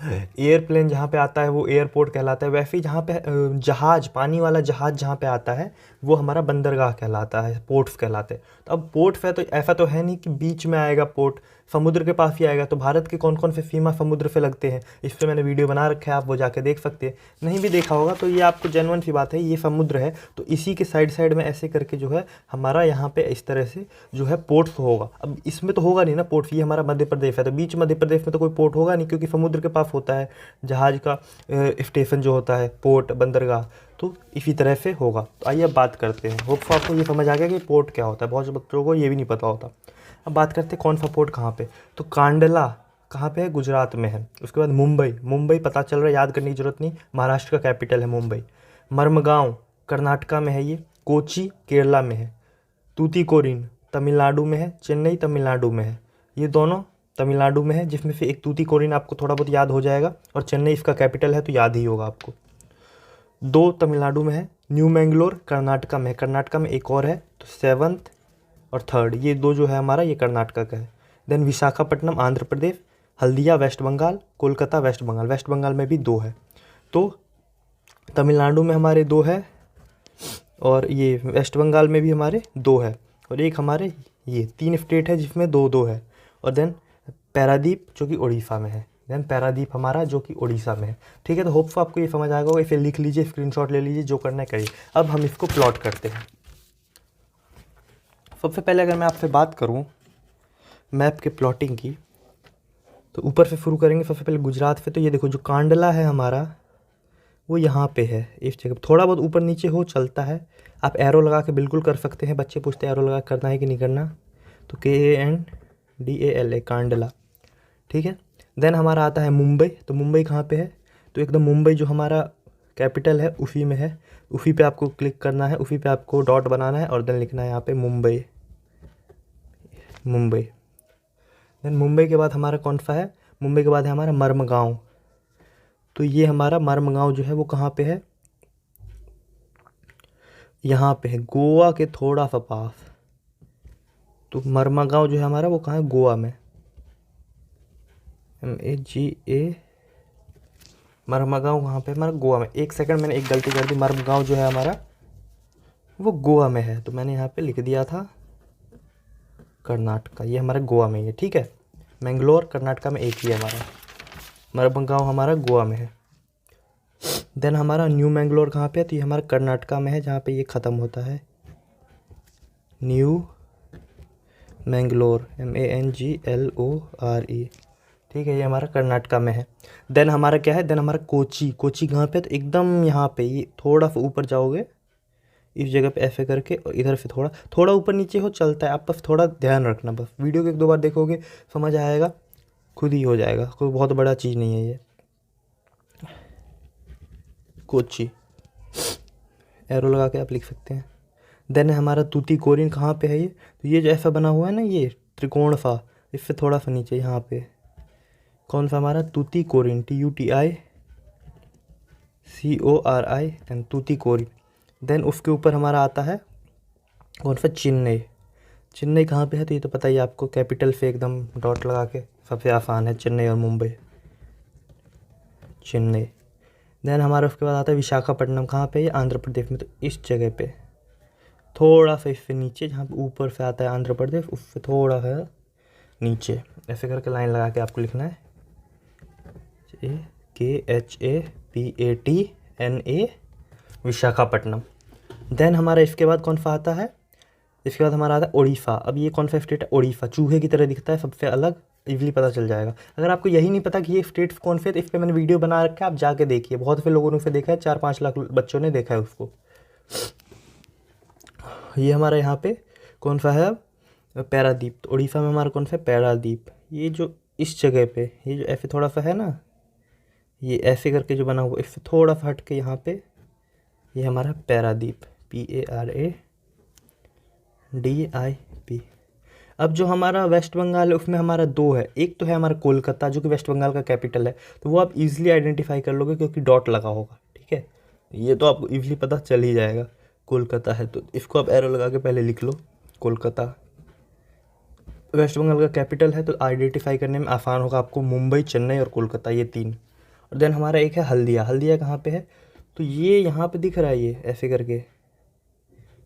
एयरप्लेन जहाँ पे आता है वो एयरपोर्ट कहलाता है। वैसे ही जहाँ पे जहाज़, पानी वाला जहाज़ जहाँ पे आता है वो हमारा बंदरगाह कहलाता है, पोर्ट्स कहलाते हैं। तो अब पोर्ट्स है तो ऐसा तो है नहीं कि बीच में आएगा पोर्ट, समुद्र के पास ही आएगा। तो भारत के कौन कौन से सीमा समुद्र से लगते हैं, इस पर मैंने वीडियो बना रखा है, आप वो जाके देख सकते हैं। नहीं भी देखा होगा तो ये आपको जेन्युइन सी बात है, ये समुद्र है तो इसी के साइड साइड में ऐसे करके जो है हमारा यहाँ पे इस तरह से जो है पोर्ट्स होगा। अब इसमें तो होगा नहीं ना पोर्ट्स, ये हमारा मध्य प्रदेश है तो बीच मध्य प्रदेश में तो कोई पोर्ट होगा नहीं, क्योंकि समुद्र के पास होता है जहाज़ का स्टेशन जो होता है, पोर्ट, बंदरगाह। तो इसी तरह से होगा। तो आइए अब बात करते हैं। होप सो आपको ये समझ आ गया कि पोर्ट क्या होता है। बहुत से बच्चों को ये भी नहीं पता होता। अब बात करते हैं कौन सा पोर्ट कहाँ पे। तो कांडला कहाँ पे है, गुजरात में है। उसके बाद मुंबई पता चल रहा है, याद करने की जरूरत नहीं, महाराष्ट्र का कैपिटल है मुंबई। मर्मगांव कर्नाटका में है ये। कोची केरला में है। तूतीकोरिन तमिलनाडु में है। चेन्नई तमिलनाडु में है। ये दोनों तमिलनाडु में है, जिसमें से एक तूतीकोरिन आपको थोड़ा बहुत याद हो जाएगा, और चेन्नई इसका कैपिटल है तो याद ही होगा आपको। 2 तमिलनाडु में है। न्यू मैंगलोर कर्नाटका में है। कर्नाटका में एक और है, तो 7th और 3rd, ये 2 जो है हमारा ये कर्नाटका का है। Then Visakhapatnam Andhra Pradesh. Haldia West Bengal. Kolkata West Bengal. West Bengal में भी 2 है। तो तमिलनाडु में हमारे 2 है, और ये वेस्ट बंगाल में भी हमारे 2 है, और एक हमारे ये 3 स्टेट है जिसमें 2-2 है। और देन पैरादीप जो कि उड़ीसा में है। देन पैरादीप हमारा जो कि उड़ीसा में है। ठीक है, तो होप सो आपको ये समझ आ गया होगा। इसे लिख लीजिए, स्क्रीनशॉट ले लीजिए, जो करना है करिए। अब हम इसको प्लॉट करते हैं। सबसे पहले अगर मैं आपसे बात करूं मैप के प्लॉटिंग की, तो ऊपर से शुरू करेंगे। सबसे पहले गुजरात से। तो ये देखो जो कांडला है हमारा वो यहाँ पे है, इस जगह। थोड़ा बहुत ऊपर नीचे हो चलता है, आप एरो लगा के बिल्कुल कर सकते हैं। बच्चे पूछते हैं एरो लगा करना है कि नहीं करना, तो KANDALA कांडला। ठीक है। देन हमारा आता है मुंबई। तो मुंबई कहाँ पे है, तो एकदम मुंबई जो हमारा कैपिटल है उसी में है। उसी पे आपको क्लिक करना है, उसी पे आपको डॉट बनाना है और देन लिखना है यहाँ पे मुंबई। देन मुंबई के बाद हमारा कौन सा है, मुंबई के बाद है हमारा मर्मगांव। तो ये हमारा मर्मगांव जो है वो कहाँ पे है, यहाँ पे है, गोवा के थोड़ा सा पास। तो मर्मगांव जो है हमारा वो कहाँ है, गोवा में। MAGA मर्मगांव कहाँ पे हमारा, गोवा में। एक सेकंड, मैंने एक गलती कर दी। मर्मगांव जो है हमारा वो गोवा में है, तो मैंने यहाँ पे लिख दिया था कर्नाटका। ये हमारा गोवा में ही है। ठीक है, मैंगलोर कर्नाटका में एक ही है हमारा, मर्मगांव हमारा गोवा में है। देन हमारा न्यू मैंगलोर कहाँ पे है, तो ये हमारा कर्नाटका में है, जहाँ पे ये ख़त्म होता है, न्यू मैंगलोर MANGLORE। ठीक है, ये हमारा कर्नाटका में है। देन हमारा क्या है, देन हमारा कोची कहाँ पे, तो एकदम यहाँ पे, ये थोड़ा सा ऊपर जाओगे इस जगह पे ऐसे करके, और इधर से थोड़ा ऊपर नीचे हो चलता है। आप बस थोड़ा ध्यान रखना, बस वीडियो को 1-2 बार देखोगे समझ आएगा, खुद ही हो जाएगा, कोई बहुत बड़ा चीज़ नहीं है ये। कोची एरो लगा के आप लिख सकते हैं। देन हमारा तूतीकोरिन कहाँ पे है, ये तो ये जो ऐसा बना हुआ है ना, ये त्रिकोण सा, इससे थोड़ा सा नीचे यहाँ पे कौन सा हमारा, Tuticorin, TUTICORI and Tuticorin. Then उसके ऊपर हमारा आता है कौन सा, चेन्नई कहाँ पे है, तो ये तो पता ही आपको, कैपिटल से एकदम डॉट लगा के, सबसे आसान है चेन्नई और मुंबई, चेन्नई। देन हमारा उसके बाद आता है विशाखापट्टनम, कहाँ पे, ये आंध्र प्रदेश में। तो इस जगह पे थोड़ा सा इससे नीचे, जहाँ पे ऊपर से आता है आंध्र प्रदेश, उससे थोड़ा सा नीचे ऐसे करके लाइन लगा के आपको लिखना है, KHAPATNA विशाखापट्टनम। देन हमारा इसके बाद कौन सा आता है, इसके बाद हमारा आता है उड़ीसा। अब ये कौन सा स्टेट है, उड़ीसा, चूहे की तरह दिखता है, सबसे अलग, इजीली पता चल जाएगा। अगर आपको यही नहीं पता कि ये स्टेट्स कौन से, तो इस पर मैंने वीडियो बना रखा है, आप जाके देखिए। बहुत से लोगों ने उसे देखा है, 4-5 लाख बच्चों ने देखा है उसको। ये हमारा यहाँ पे कौन सा है अब पैरादीप। तो उड़ीसा में हमारा कौन सा है पैरादीप। ये जो इस जगह पे ये जो ऐसे थोड़ा सा है ना, ये ऐसे करके जो बना हुआ इससे थोड़ा सा हट के यहाँ पे ये हमारा पैरादीप PARADIP। अब जो हमारा वेस्ट बंगाल है उसमें हमारा दो है, एक तो है हमारा कोलकाता जो कि वेस्ट बंगाल का कैपिटल है, तो वो आप इजीली आइडेंटिफाई कर लोगे क्योंकि डॉट लगा होगा, ठीक है। ये तो आपको इजीली पता चल ही जाएगा कोलकाता है, तो इसको आप एरो लगा के पहले लिख लो कोलकाता। वेस्ट बंगाल का कैपिटल है तो आइडेंटिफाई करने में आसान होगा आपको, मुंबई, चेन्नई और कोलकाता, ये तीन। और देन हमारा एक है हल्दिया। हल्दिया कहाँ पे है, तो ये यहाँ पे दिख रहा है, ये ऐसे करके,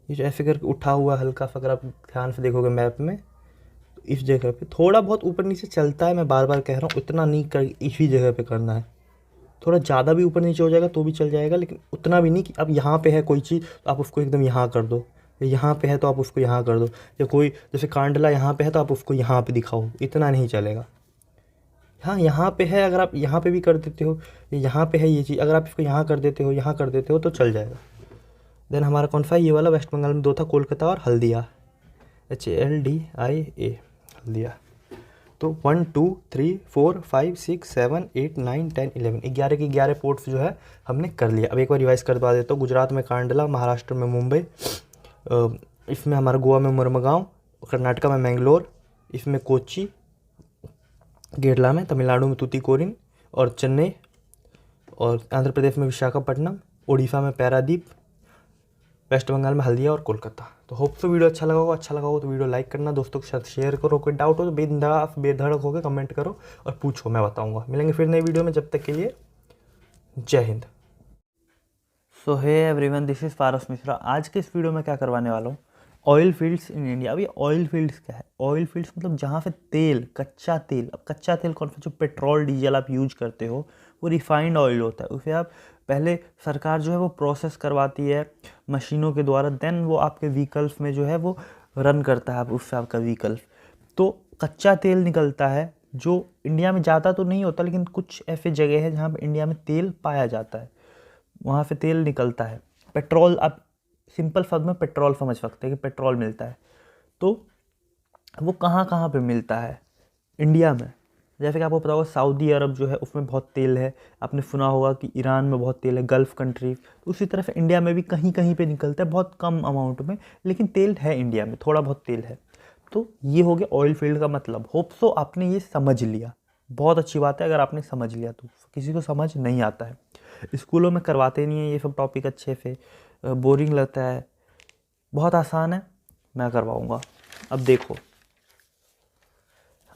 ये जो ऐसे करके उठा हुआ हल्का सा, अगर आप ध्यान से देखोगे मैप में तो इस जगह पे थोड़ा बहुत ऊपर नीचे चलता है। मैं बार बार कह रहा हूँ उतना नहीं कर, इसी जगह पे करना है। थोड़ा ज़्यादा भी ऊपर नीचे हो जाएगा तो भी चल जाएगा, लेकिन उतना भी नहीं कि अब यहाँ पे है कोई चीज़ तो आप उसको एकदम यहाँ कर दो, या यहाँ पे है तो आप उसको यहाँ कर दो, या कोई जैसे कांडला यहाँ पे है तो आप उसको यहाँ पे दिखाओ, इतना नहीं चलेगा। हाँ यहाँ पे है, अगर आप यहाँ पे भी कर देते हो, यहाँ पे है ये चीज़, अगर आप इसको यहाँ कर देते हो, यहाँ कर देते हो तो चल जाएगा। देन हमारा कौन सा ये वाला वेस्ट बंगाल में दो था, कोलकाता और हल्दिया, HALDIA, हल्दिया। तो 1 2 3 4 5 6 7 8 9 10 11 11 के 11 पोर्ट्स जो है हमने कर लिया। अब एक बार रिवाइज करवा देता हूँ। गुजरात में कांडला, महाराष्ट्र में मुंबई, इसमें हमारा गोवा में मुरमगांव, कर्नाटका में मैंगलोर, इसमें कोच्चि, केरला में, तमिलनाडु में तूतीकोरिन और चेन्नई, और आंध्र प्रदेश में विशाखापट्टनम, उड़ीसा में पैरादीप, वेस्ट बंगाल में हल्दिया और कोलकाता। तो होप तो वीडियो अच्छा लगा हो तो वीडियो लाइक करना, दोस्तों के साथ शेयर करो, कोई डाउट हो तो बेधड़क होकर कमेंट करो और पूछो, मैं बताऊंगा। मिलेंगे फिर नई वीडियो में, जब तक के लिए जय हिंद। सो hey everyone, this is Paras Mishra. आज के इस वीडियो में क्या करवाने वाला हूँ, ऑयल फील्ड्स इन इंडिया। अब ये ऑयल फील्ड्स क्या है, ऑयल फील्ड्स मतलब जहाँ पे तेल, कच्चा तेल, अब कच्चा तेल कौन सा, जो पेट्रोल डीजल आप यूज करते हो वो रिफाइंड ऑयल होता है, उसे आप पहले सरकार जो है वो प्रोसेस करवाती है मशीनों के द्वारा, देन वो आपके व्हीकल्स में जो है वो रन करता है, उससे आपका व्हीकल्स। तो कच्चा तेल निकलता है जो इंडिया में ज़्यादा तो नहीं होता, लेकिन कुछ ऐसे जगह है जहाँ पर इंडिया में तेल पाया जाता है, वहाँ से तेल निकलता है। पेट्रोल, आप सिंपल शब्द में पेट्रोल समझ सकते हैं कि पेट्रोल मिलता है। तो वो कहाँ कहाँ पे मिलता है इंडिया में, जैसे कि आपको पता होगा सऊदी अरब जो है उसमें बहुत तेल है, आपने सुना होगा कि ईरान में बहुत तेल है, गल्फ़ कंट्री। तो उसी तरह से इंडिया में भी कहीं कहीं पे निकलता है, बहुत कम अमाउंट में, लेकिन तेल है इंडिया में, थोड़ा बहुत तेल है। तो ये हो गया ऑयल फील्ड का मतलब। होप सो आपने ये समझ लिया, बहुत अच्छी बात है अगर आपने समझ लिया। तो किसी को समझ नहीं आता है, स्कूलों में करवाते नहीं है ये सब टॉपिक अच्छे से, बोरिंग लगता है। बहुत आसान है, मैं करवाऊँगा। अब देखो,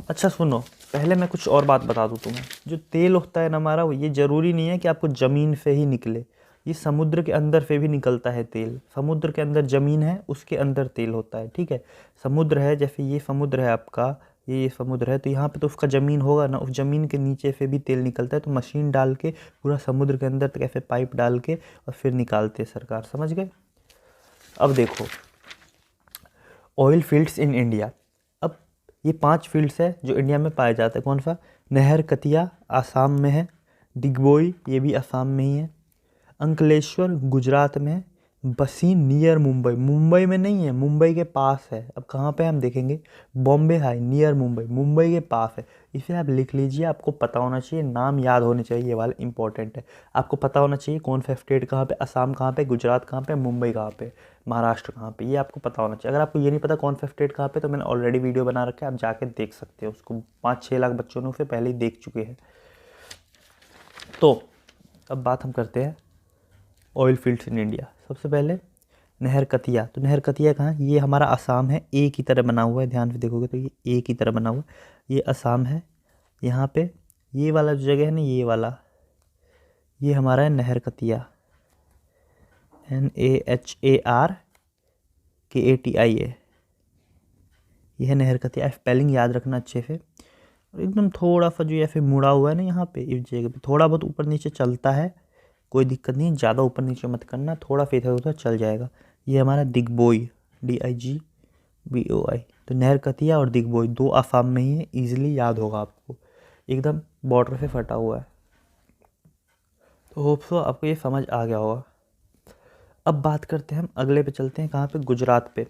अच्छा सुनो, पहले मैं कुछ और बात बता दूँ तुम्हें। जो तेल होता है ना हमारा, वो ये ज़रूरी नहीं है कि आपको ज़मीन से ही निकले, ये समुद्र के अंदर से भी निकलता है तेल। समुद्र के अंदर ज़मीन है, उसके अंदर तेल होता है, ठीक है। समुद्र है, जैसे ये समुद्र है आपका, ये समुद्र है, तो यहाँ पे तो उसका ज़मीन होगा ना, उस ज़मीन के नीचे से भी तेल निकलता है। तो मशीन डाल के पूरा समुद्र के अंदर तक ऐसे पाइप डाल के और फिर निकालते सरकार, समझ गए। अब देखो ऑयल फील्ड्स इन इंडिया। अब ये 5 फील्ड्स है जो इंडिया में पाए जाते हैं। कौन सा, नहर कतिया आसाम में है, दिग्बोई ये भी आसाम में ही है, अंकलेश्वर गुजरात में है, बसीन नियर मुंबई, मुंबई में नहीं है, मुंबई के पास है। अब कहाँ पे हम देखेंगे, बॉम्बे हाई नियर मुंबई, मुंबई के पास है। इसे आप लिख लीजिए, आपको पता होना चाहिए, नाम याद होने चाहिए, ये वाला इंपॉर्टेंट है। आपको पता होना चाहिए कौन सा स्टेट कहाँ पे, असम कहाँ पे, गुजरात कहाँ पे, मुंबई कहाँ पे, महाराष्ट्र कहाँ पे, ये आपको पता होना चाहिए। अगर आपको ये नहीं पता कौन सा स्टेट कहाँ पे, तो मैंने ऑलरेडी वीडियो बना रखा है, आप जाके देख सकते हो उसको। 5-6 लाख बच्चों ने उसे पहले ही देख चुके हैं। तो अब बात हम करते हैं ऑयल फील्ड्स इन इंडिया। सबसे पहले नहर कतिया। तो नहर कतिया कहाँ, ये हमारा असम है, ए की तरह बना हुआ है, ध्यान से देखोगे तो ये ए की तरह बना हुआ है, ये असम है। यहाँ पे ये वाला जो जगह है ना, ये वाला, ये हमारा है नहर कतिया, NAHARKATIA, ये है नहर कतिया। स्पेलिंग याद रखना अच्छे से। और एकदम थोड़ा सा जो ऐसे मुड़ा हुआ है ना, यहाँ पे इस जगह पे थोड़ा बहुत ऊपर नीचे चलता है, कोई दिक्कत नहीं, ज़्यादा ऊपर नीचे मत करना, थोड़ा सा इधर उधर चल जाएगा। ये हमारा दिग्बोई, DIGBOI। तो नहर कतिया और दिग्बोई 2 आसाम में ही है, ईजिली याद होगा आपको, एकदम बॉर्डर से फटा हुआ है। तो होप सो आपको ये समझ आ गया होगा। अब बात करते हैं हम अगले पे, चलते हैं कहाँ पे, गुजरात पे।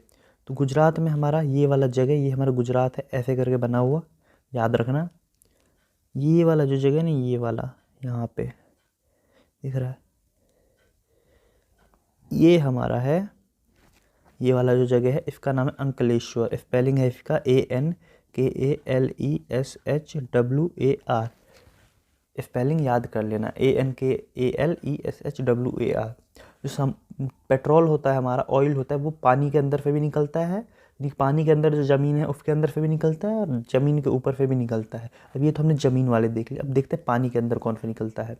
तो गुजरात में हमारा ये वाला जगह, ये हमारा गुजरात है, ऐसे करके बना हुआ, याद रखना। ये वाला जो जगह है ना, ये वाला यहाँ पे दिख रहा है, ये हमारा है। ये वाला जो जगह है इसका नाम है अंकलेश्वर। स्पेलिंग है इसका ANKALESHWAR। स्पेलिंग याद कर लेना, ANKALESHWAR। जो पेट्रोल होता है हमारा, ऑयल होता है, वो पानी के अंदर से भी निकलता है, यानी पानी के अंदर जो ज़मीन है उसके अंदर से भी निकलता है, और ज़मीन के ऊपर से भी निकलता है। अब ये तो हमने ज़मीन वाले देख लिए, अब देखते हैं पानी के अंदर कौन सा निकलता है।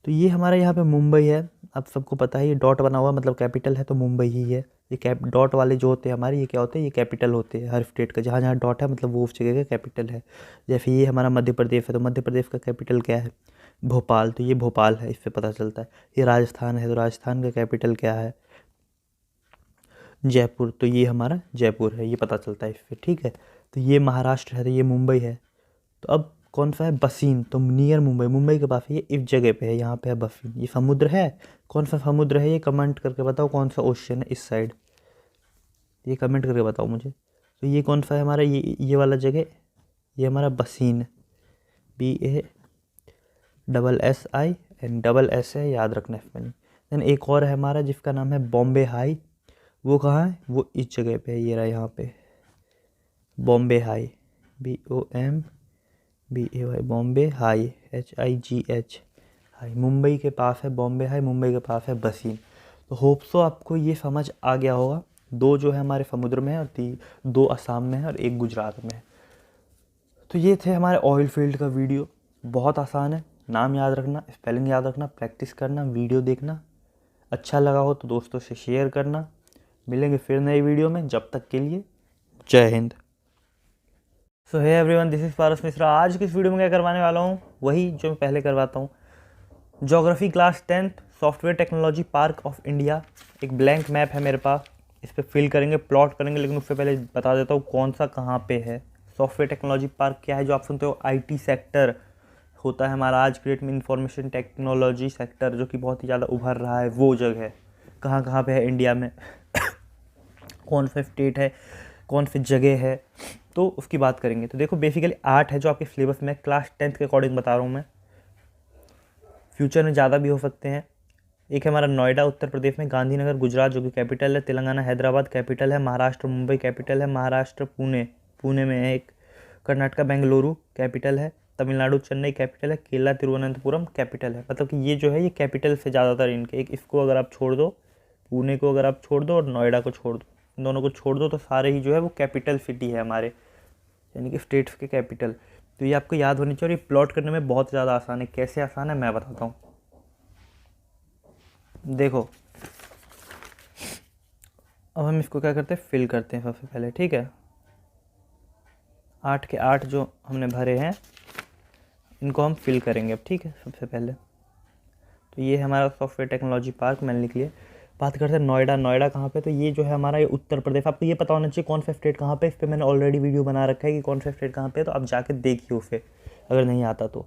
तो ये हमारा यहाँ पे मुंबई है। अब सबको पता है ये डॉट बना हुआ मतलब कैपिटल है, तो मुंबई ही है। ये डॉट वाले जो होते हैं हमारे, ये क्या होते हैं, ये कैपिटल होते हैं हर स्टेट का। जहाँ जहाँ डॉट है मतलब वो उस जगह का कैपिटल है। जैसे ये हमारा मध्य प्रदेश है, तो मध्य प्रदेश का कैपिटल क्या है, भोपाल, तो ये भोपाल है, इससे पता चलता है। ये राजस्थान है, तो राजस्थान का कैपिटल क्या है, जयपुर, तो ये हमारा जयपुर है, ये पता चलता है इससे, ठीक है। तो ये महाराष्ट्र है, तो ये मुंबई है। तो अब कौन सा है, बसीन, तो नियर मुंबई, मुंबई के पास है, ये इस जगह पे है, यहाँ पे है बसीन। ये समुद्र है, कौन सा समुद्र है, ये कमेंट करके बताओ, कौन सा ओशन है इस साइड, ये कमेंट करके बताओ मुझे। तो ये कौन सा है हमारा, ये वाला जगह, ये हमारा बसीन, BASSIN है, याद रखना इसमें। देन एक और है हमारा जिसका नाम है बॉम्बे हाई। वो कहाँ है, वो इस जगह पे है, ये रहा यहाँ पे, Bombay high, BOMBAY, Bombay high, HIGH, high, Mumbai के पास है बॉम्बे हाई, मुंबई के पास है बसीन। तो होप सो आपको ये समझ आ गया होगा। दो जो है हमारे समुद्र में है, और दो असम में है, और एक गुजरात में है। तो ये थे हमारे ऑयल फील्ड का वीडियो। बहुत आसान है, नाम याद रखना, स्पेलिंग याद रखना, प्रैक्टिस करना, वीडियो देखना। अच्छा लगा हो तो दोस्तों से शेयर करना। मिलेंगे फिर नई वीडियो में, जब तक के लिए जय हिंद। सो hey everyone, this is Paras Mishra. आज की इस वीडियो में क्या करवाने वाला हूँ, वही जो मैं पहले करवाता हूँ। Geography class 10th, software technology park of India. एक ब्लैंक मैप है मेरे पास, इस पर फिल करेंगे, प्लॉट करेंगे, लेकिन उससे पहले बता देता हूँ कौन सा कहाँ पे है। सॉफ्टवेयर टेक्नोलॉजी पार्क क्या है, जो आप सुनते हो IT सेक्टर होता है हमारा आज की डेट में, इंफॉर्मेशन टेक्नोलॉजी सेक्टर, जो कि बहुत ही ज़्यादा उभर रहा है, वो जगह है। कहाँ कहाँ पे है इंडिया में कौन सा स्टेट है, कौन सी जगह है, तो उसकी बात करेंगे। तो देखो बेसिकली 8 है जो आपके सिलेबस में, क्लास 10th के अकॉर्डिंग बता रहा हूँ मैं, फ्यूचर में ज़्यादा भी हो सकते हैं। एक है हमारा नोएडा उत्तर प्रदेश में, गांधीनगर गुजरात जो कि कैपिटल है, तेलंगाना हैदराबाद कैपिटल है, महाराष्ट्र मुंबई कैपिटल है, महाराष्ट्र पुणे में है एक, कर्नाटका बेंगलुरु कैपिटल है, तमिलनाडु चेन्नई कैपिटल है, केरला तिरुवनंतपुरम कैपिटल है। मतलब कि ये जो है ये कैपिटल से ज़्यादातर इनके, एक इसको अगर आप छोड़ दो, पुणे को अगर आप छोड़ दो, और नोएडा को छोड़ दो, इन दोनों को छोड़ दो, तो सारे ही जो है वो कैपिटल सिटी है हमारे, यानी कि स्टेट्स के कैपिटल। तो ये आपको याद होनी चाहिए, और ये प्लॉट करने में बहुत ज़्यादा आसान है। कैसे आसान है मैं बताता हूँ। देखो अब हम इसको क्या करते हैं, फिल करते हैं सबसे पहले, ठीक है। 8 के 8 जो हमने भरे हैं इनको हम फिल करेंगे अब, ठीक है। सबसे पहले तो ये हमारा सॉफ्टवेयर टेक्नोलॉजी पार्क मैंने लिख लिया। बात करते हैं नोएडा। नोएडा कहाँ पे, तो ये जो है हमारा, ये उत्तर प्रदेश। आपको ये पता होना चाहिए कौन सा स्टेट कहाँ पे, इस पर मैंने ऑलरेडी वीडियो बना रखा है कि कौन सा स्टेट कहाँ पे, तो आप जाके देखिए उसे अगर नहीं आता तो,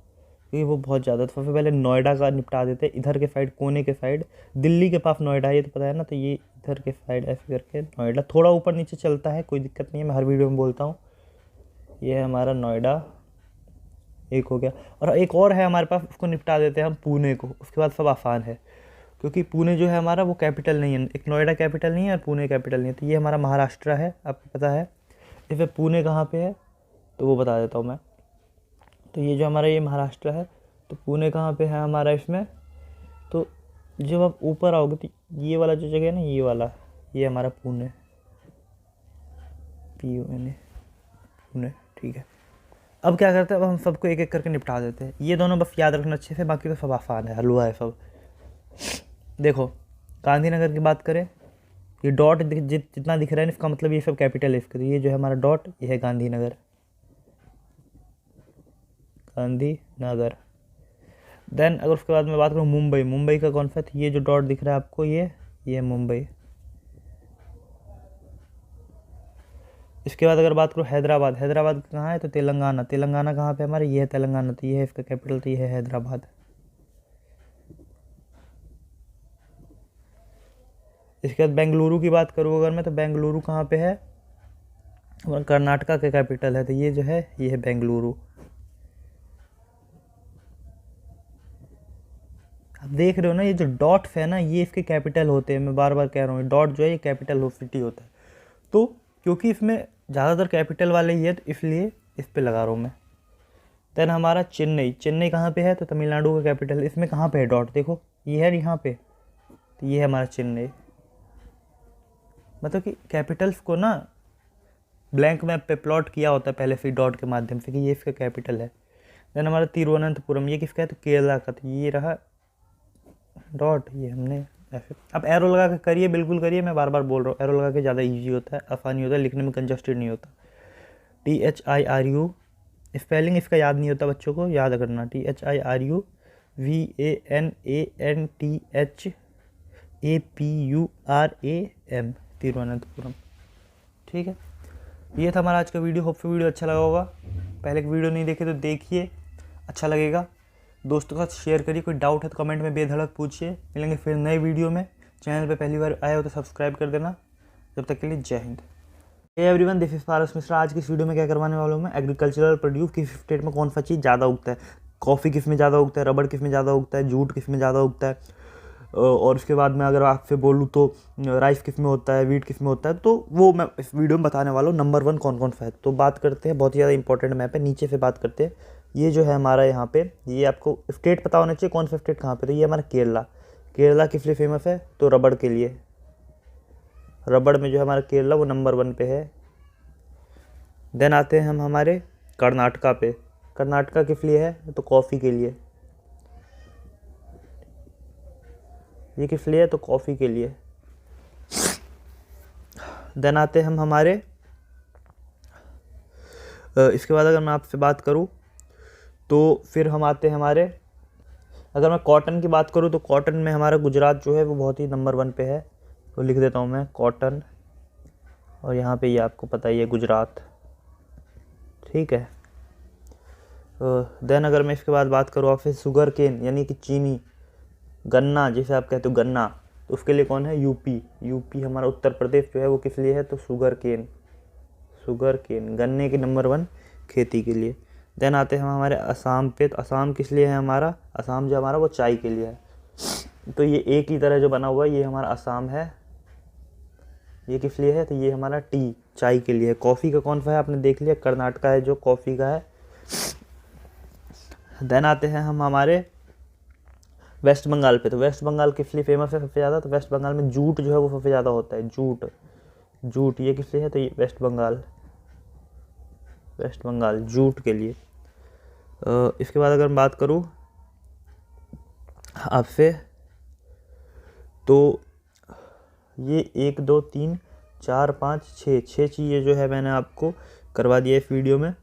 क्योंकि वो बहुत ज़्यादा। तो सबसे पहले नोएडा का निपटा देते हैं। इधर के साइड, कोने के साइड, दिल्ली के पास नोएडा है, ये तो पता है ना। तो ये इधर के साइड ऐसे करके नोएडा, थोड़ा ऊपर नीचे चलता है, कोई दिक्कत नहीं है, मैं हर वीडियो में बोलता हूँ। ये है हमारा नोएडा, एक हो गया। और एक और है हमारे पास, उसको निपटा देते हैं हम, पुणे को। उसके बाद सब आसान है, क्योंकि पुणे जो है हमारा वो कैपिटल नहीं है, एक नोएडा कैपिटल नहीं है और पुणे कैपिटल नहीं है। तो ये हमारा महाराष्ट्र है, आपको पता है। इसे पुणे कहाँ पे है तो वो बता देता हूँ मैं। तो ये जो हमारा ये महाराष्ट्र है, तो पुणे कहाँ पे है हमारा इसमें। तो जब आप ऊपर आओगे तो ये वाला जो जगह है ना, ये वाला, ये हमारा पुणे, PUNE, पुणे, ठीक है। अब क्या करते हैं, अब हम सबको एक एक करके निपटा देते हैं। ये दोनों बस याद रखना अच्छे से, बाकी तो सब आसान है, हलवा है सब। देखो गांधीनगर की बात करें, ये डॉट जितना दिख रहा है इसका मतलब ये सब कैपिटल है इसका। तो ये जो है हमारा डॉट, ये है गांधीनगर, गांधीनगर। देन अगर उसके बाद मैं बात करूँ मुंबई, मुंबई का कौन सा, ये जो डॉट दिख रहा है आपको, ये मुंबई। इसके बाद अगर बात करूँ हैदराबाद, हैदराबाद कहाँ है तो तेलंगाना, तेलंगाना कहाँ पे हमारे, ये है तेलंगाना, तो ये है इसका कैपिटल, तो ये है हैदराबाद। इसके बाद बेंगलुरु की बात करूँ अगर मैं, तो बेंगलुरु कहाँ पे है, कर्नाटका का कैपिटल है, तो ये जो है ये है बेंगलुरु। आप देख रहे हो ना, ये जो डॉट्स है ना, ये इसके कैपिटल होते हैं। मैं बार बार कह रहा हूँ, डॉट जो है ये कैपिटल सिटी होता है। तो क्योंकि इसमें ज़्यादातर कैपिटल वाले ही है, तो इसलिए इस पे लगा रहा हूँ मैं। देन हमारा चेन्नई, चेन्नई कहाँ पे है, तो तमिलनाडु का कैपिटल। इसमें कहाँ पे है डॉट, देखो ये है यहाँ पे, तो ये है हमारा चेन्नई। मतलब कि कैपिटल्स को ना ब्लैंक मैप पे प्लॉट किया होता है पहले से डॉट के माध्यम से कि ये इसका कैपिटल है। देन हमारा तिरुवनंतपुरम, ये किसका है, तो केरला का, तो ये रहा डॉट, ये हमने ऐसे। अब एरो लगा के करिए, बिल्कुल करिए, मैं बार बार बोल रहा हूँ, एरो लगा के ज़्यादा ईजी होता है, आसानी होता है, लिखने में कंजस्टेड नहीं होता। THIRU, स्पेलिंग इसका याद नहीं होता बच्चों को, याद करना। THIRU VANANTHAPURAM, Thiruvananthapuram. ठीक है, ये था हमारा आज का वीडियो। होप वीडियो अच्छा लगा होगा। पहले की वीडियो नहीं देखे तो देखिए, अच्छा लगेगा। दोस्तों के साथ शेयर करिए। कोई डाउट है तो कमेंट में बेधड़क पूछिए। मिलेंगे फिर नए वीडियो में। चैनल पे पहली बार आए हो तो सब्सक्राइब कर देना। जब तक के लिए जय हिंद। Hey everyone, this is Paras Mishra. आज की इस वीडियो में क्या करवाने वाला हूँ मैं, एग्रीकल्चरल प्रोड्यूस किस स्टेट में कौन सा चीज़ ज़्यादा उगता है। कॉफ़ी किस में ज़्यादा उगता है, रबड़ किस में ज़्यादा उगता है, जूट किस में ज़्यादा उगता है, और उसके बाद में अगर आपसे बोलूँ तो राइस किस में होता है, वीट किस में होता है, तो वो मैं इस वीडियो में बताने वाला हूँ। नंबर 1 कौन कौन सा है। तो बात करते हैं, बहुत ही ज़्यादा इंपॉर्टेंट मैप है, नीचे से बात करते हैं। ये जो है हमारा यहाँ पे, ये आपको स्टेट पता होना चाहिए कौन सा स्टेट कहाँ पे। तो ये हमारा केरला। केरला किस लिए फेमस है, तो रबड़ के लिए। रबड़ में जो है हमारा केरला वो नंबर 1 पे है। देन आते हैं हम हमारे कर्नाटका पे। कर्नाटका किस लिए है, तो कॉफ़ी के लिए। ये किस लिए है, तो कॉफ़ी के लिए। देन आते हैं हम हमारे इसके बाद अगर मैं आपसे बात करूं तो फिर हम आते हैं हमारे, अगर मैं कॉटन की बात करूं तो कॉटन में हमारा गुजरात जो है वो बहुत ही नंबर 1 पे है। तो लिख देता हूं मैं कॉटन, और यहाँ पे ये आपको पता ही है गुजरात। ठीक है। देन अगर मैं इसके बाद बात करूँ आपसे शुगर केन यानी कि चीनी, गन्ना जिसे आप कहते हो गन्ना, तो उसके लिए कौन है, यूपी। यूपी हमारा उत्तर प्रदेश जो है वो किस लिए है, तो शुगर केन। शुगर केन गन्ने की नंबर 1 खेती के लिए। देन आते हैं हम हमारे असम पे। तो असम किस लिए है हमारा, असम जो हमारा वो चाय के लिए है। तो ये एक ही तरह जो बना हुआ है ये हमारा असम है। ये किस लिए है, तो ये हमारा टी चाय के लिए है। कॉफ़ी का कौन सा है, आपने देख लिया, कर्नाटका है जो कॉफ़ी का है। देन आते हैं हम हमारे वेस्ट बंगाल पे। तो वेस्ट बंगाल किस लिए फेमस है सबसे ज़्यादा, तो वेस्ट बंगाल में जूट जो है वो सबसे ज़्यादा होता है। जूट, जूट ये किस लिए है, तो ये West Bengal, West Bengal jute के लिए। इसके बाद अगर मैं बात करूँ आपसे, तो ये 1 2 3 4 5 6 चीज़ें जो है मैंने आपको करवा दिया इस वीडियो में।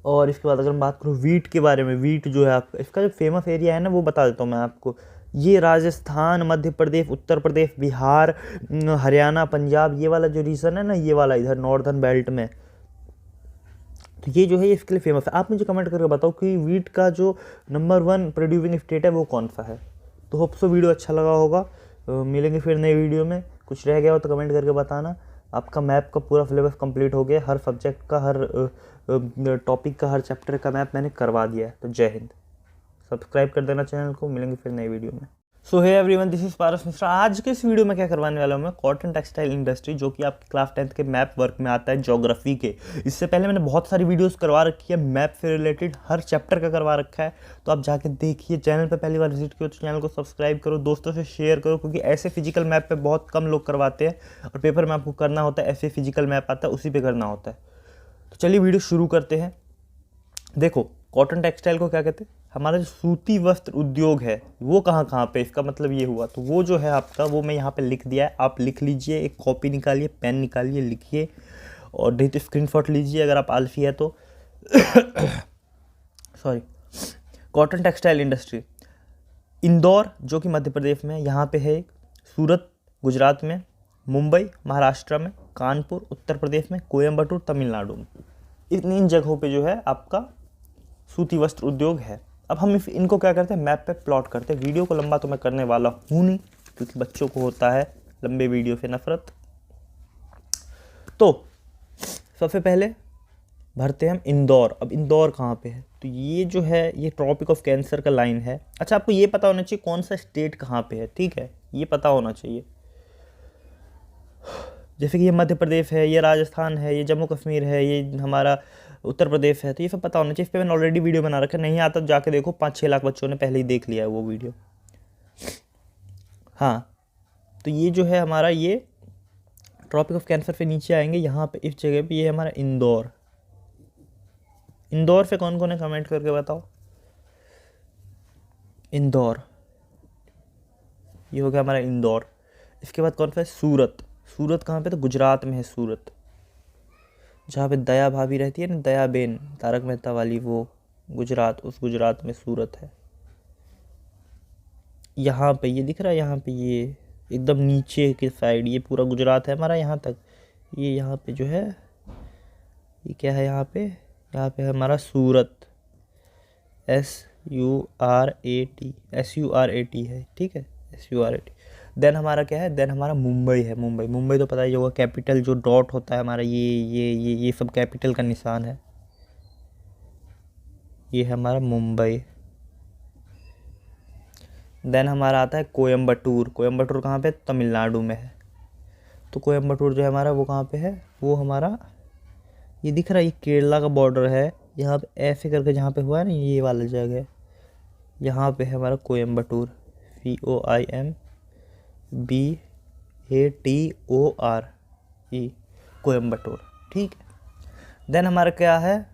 और इसके बाद अगर मैं बात करूँ वीट के बारे में, वीट जो है आपका, इसका जो फेमस एरिया है ना वो बता देता हूँ मैं आपको। ये राजस्थान, मध्य प्रदेश, उत्तर प्रदेश, बिहार, हरियाणा, पंजाब, ये वाला जो रीजन है ना, ये वाला इधर नॉर्दर्न बेल्ट में, तो ये जो है इसके लिए फेमस है। आप मुझे कमेंट करके बताओ कि वीट का जो नंबर 1 प्रोड्यूसिंग स्टेट है वो कौन सा है। तो होप सो वीडियो अच्छा लगा होगा। मिलेंगे फिर नए वीडियो में। कुछ रह गया हो तो कमेंट करके बताना। आपका मैप का पूरा सिलेबस कंप्लीट हो गया। हर सब्जेक्ट का, हर टॉपिक का, हर चैप्टर का मैप मैंने करवा दिया है। तो जय हिंद। सब्सक्राइब कर देना चैनल को। मिलेंगे फिर नई वीडियो में। सो hey everyone, this is Paras Mishra. आज के इस वीडियो में क्या करवाने वाला हूँ मैं, कॉटन टेक्सटाइल इंडस्ट्री, जो कि आपकी क्लास 10th के मैप वर्क में आता है, ज्योग्राफी के। इससे पहले मैंने बहुत सारी वीडियोस करवा रखी है मैप से रिलेटेड, हर चैप्टर का करवा रखा है। तो आप जाके देखिए। चैनल पे पहली बार विजिट किया तो चैनल को सब्सक्राइब करो, दोस्तों से शेयर करो, क्योंकि ऐसे फिजिकल मैप पे बहुत कम लोग करवाते हैं और पेपर में आपको करना होता है। ऐसे फिजिकल मैप आता है उसी पे करना होता है। तो चलिए वीडियो शुरू करते हैं। देखो, कॉटन टेक्सटाइल को क्या कहते हैं, हमारा जो सूती वस्त्र उद्योग है वो कहाँ पे, इसका मतलब ये हुआ। तो वो जो है आपका, वो मैं यहाँ पे लिख दिया है, आप लिख लीजिए। एक कॉपी निकालिए, पेन निकालिए, लिखिए, और नहीं तो स्क्रीनशॉट लीजिए अगर आप आलसी है तो। Sorry. Cotton textile industry Indore जो कि मध्य प्रदेश में, यहाँ पे है। सूरत गुजरात में, मुंबई महाराष्ट्र में, कानपुर उत्तर प्रदेश में, कोयम्बटूर तमिलनाडु में। इन जगहों पे जो है आपका सूती वस्त्र उद्योग है। अब हम इनको क्या करते हैं, मैप पे प्लॉट करते हैं। वीडियो को लंबा तो मैं करने वाला हूँ नहीं, क्योंकि बच्चों को होता है लंबे वीडियो से नफरत। तो सबसे पहले भरते हैं हम इंदौर। अब इंदौर कहाँ पे है, तो ये जो है ये ट्रॉपिक ऑफ कैंसर का लाइन है। अच्छा, आपको ये पता होना चाहिए कौन सा स्टेट कहाँ पे है, ठीक है, ये पता होना चाहिए। जैसे कि ये मध्य प्रदेश है, ये राजस्थान है, ये जम्मू कश्मीर है, ये हमारा उत्तर प्रदेश है, तो ये सब पता होना चाहिए। इस पर मैंने ऑलरेडी वीडियो बना रखा है, नहीं आता तो जाके देखो, 5-6 लाख बच्चों ने पहले ही देख लिया है वो वीडियो। हाँ, तो ये जो है हमारा ये ट्रॉपिक ऑफ कैंसर से नीचे आएंगे, यहाँ पे इस जगह पे ये हमारा इंदौर। इंदौर से कौन कौन है कमेंट करके बताओ। इंदौर, ये हो गया हमारा इंदौर। इसके बाद कौन सा है, सूरत। सूरत कहाँ पे, तो गुजरात में है सूरत, जहाँ पे दया भाभी रहती है ना, दया बेन तारक मेहता वाली, वो गुजरात, उस गुजरात में सूरत है। यहाँ पे ये दिख रहा है, यहाँ पे ये एकदम नीचे की साइड ये पूरा गुजरात है हमारा, यहाँ तक ये यहाँ पे जो है ये क्या है, यहाँ पे है हमारा सूरत, SURAT है, ठीक है, SURAT। देन हमारा क्या है, देन हमारा मुंबई है। मुंबई तो पता ही होगा, कैपिटल जो डॉट होता है हमारा, ये सब कैपिटल का निशान है, ये है हमारा मुंबई। देन हमारा आता है कोयम्बटूर। कोयम्बटूर कहाँ पे, तमिलनाडु में है। तो कोयम्बटूर जो है हमारा वो कहाँ पे है, वो हमारा ये दिख रहा है, ये केरला का बॉर्डर है, यहाँ पे ऐसे करके जहाँ पे हुआ है ना ये वाला जगह, यहाँ पे है हमारा कोयम्बटूर, COIMBATORE, कोयम्बटूर, ठीक है। देन हमारा क्या है,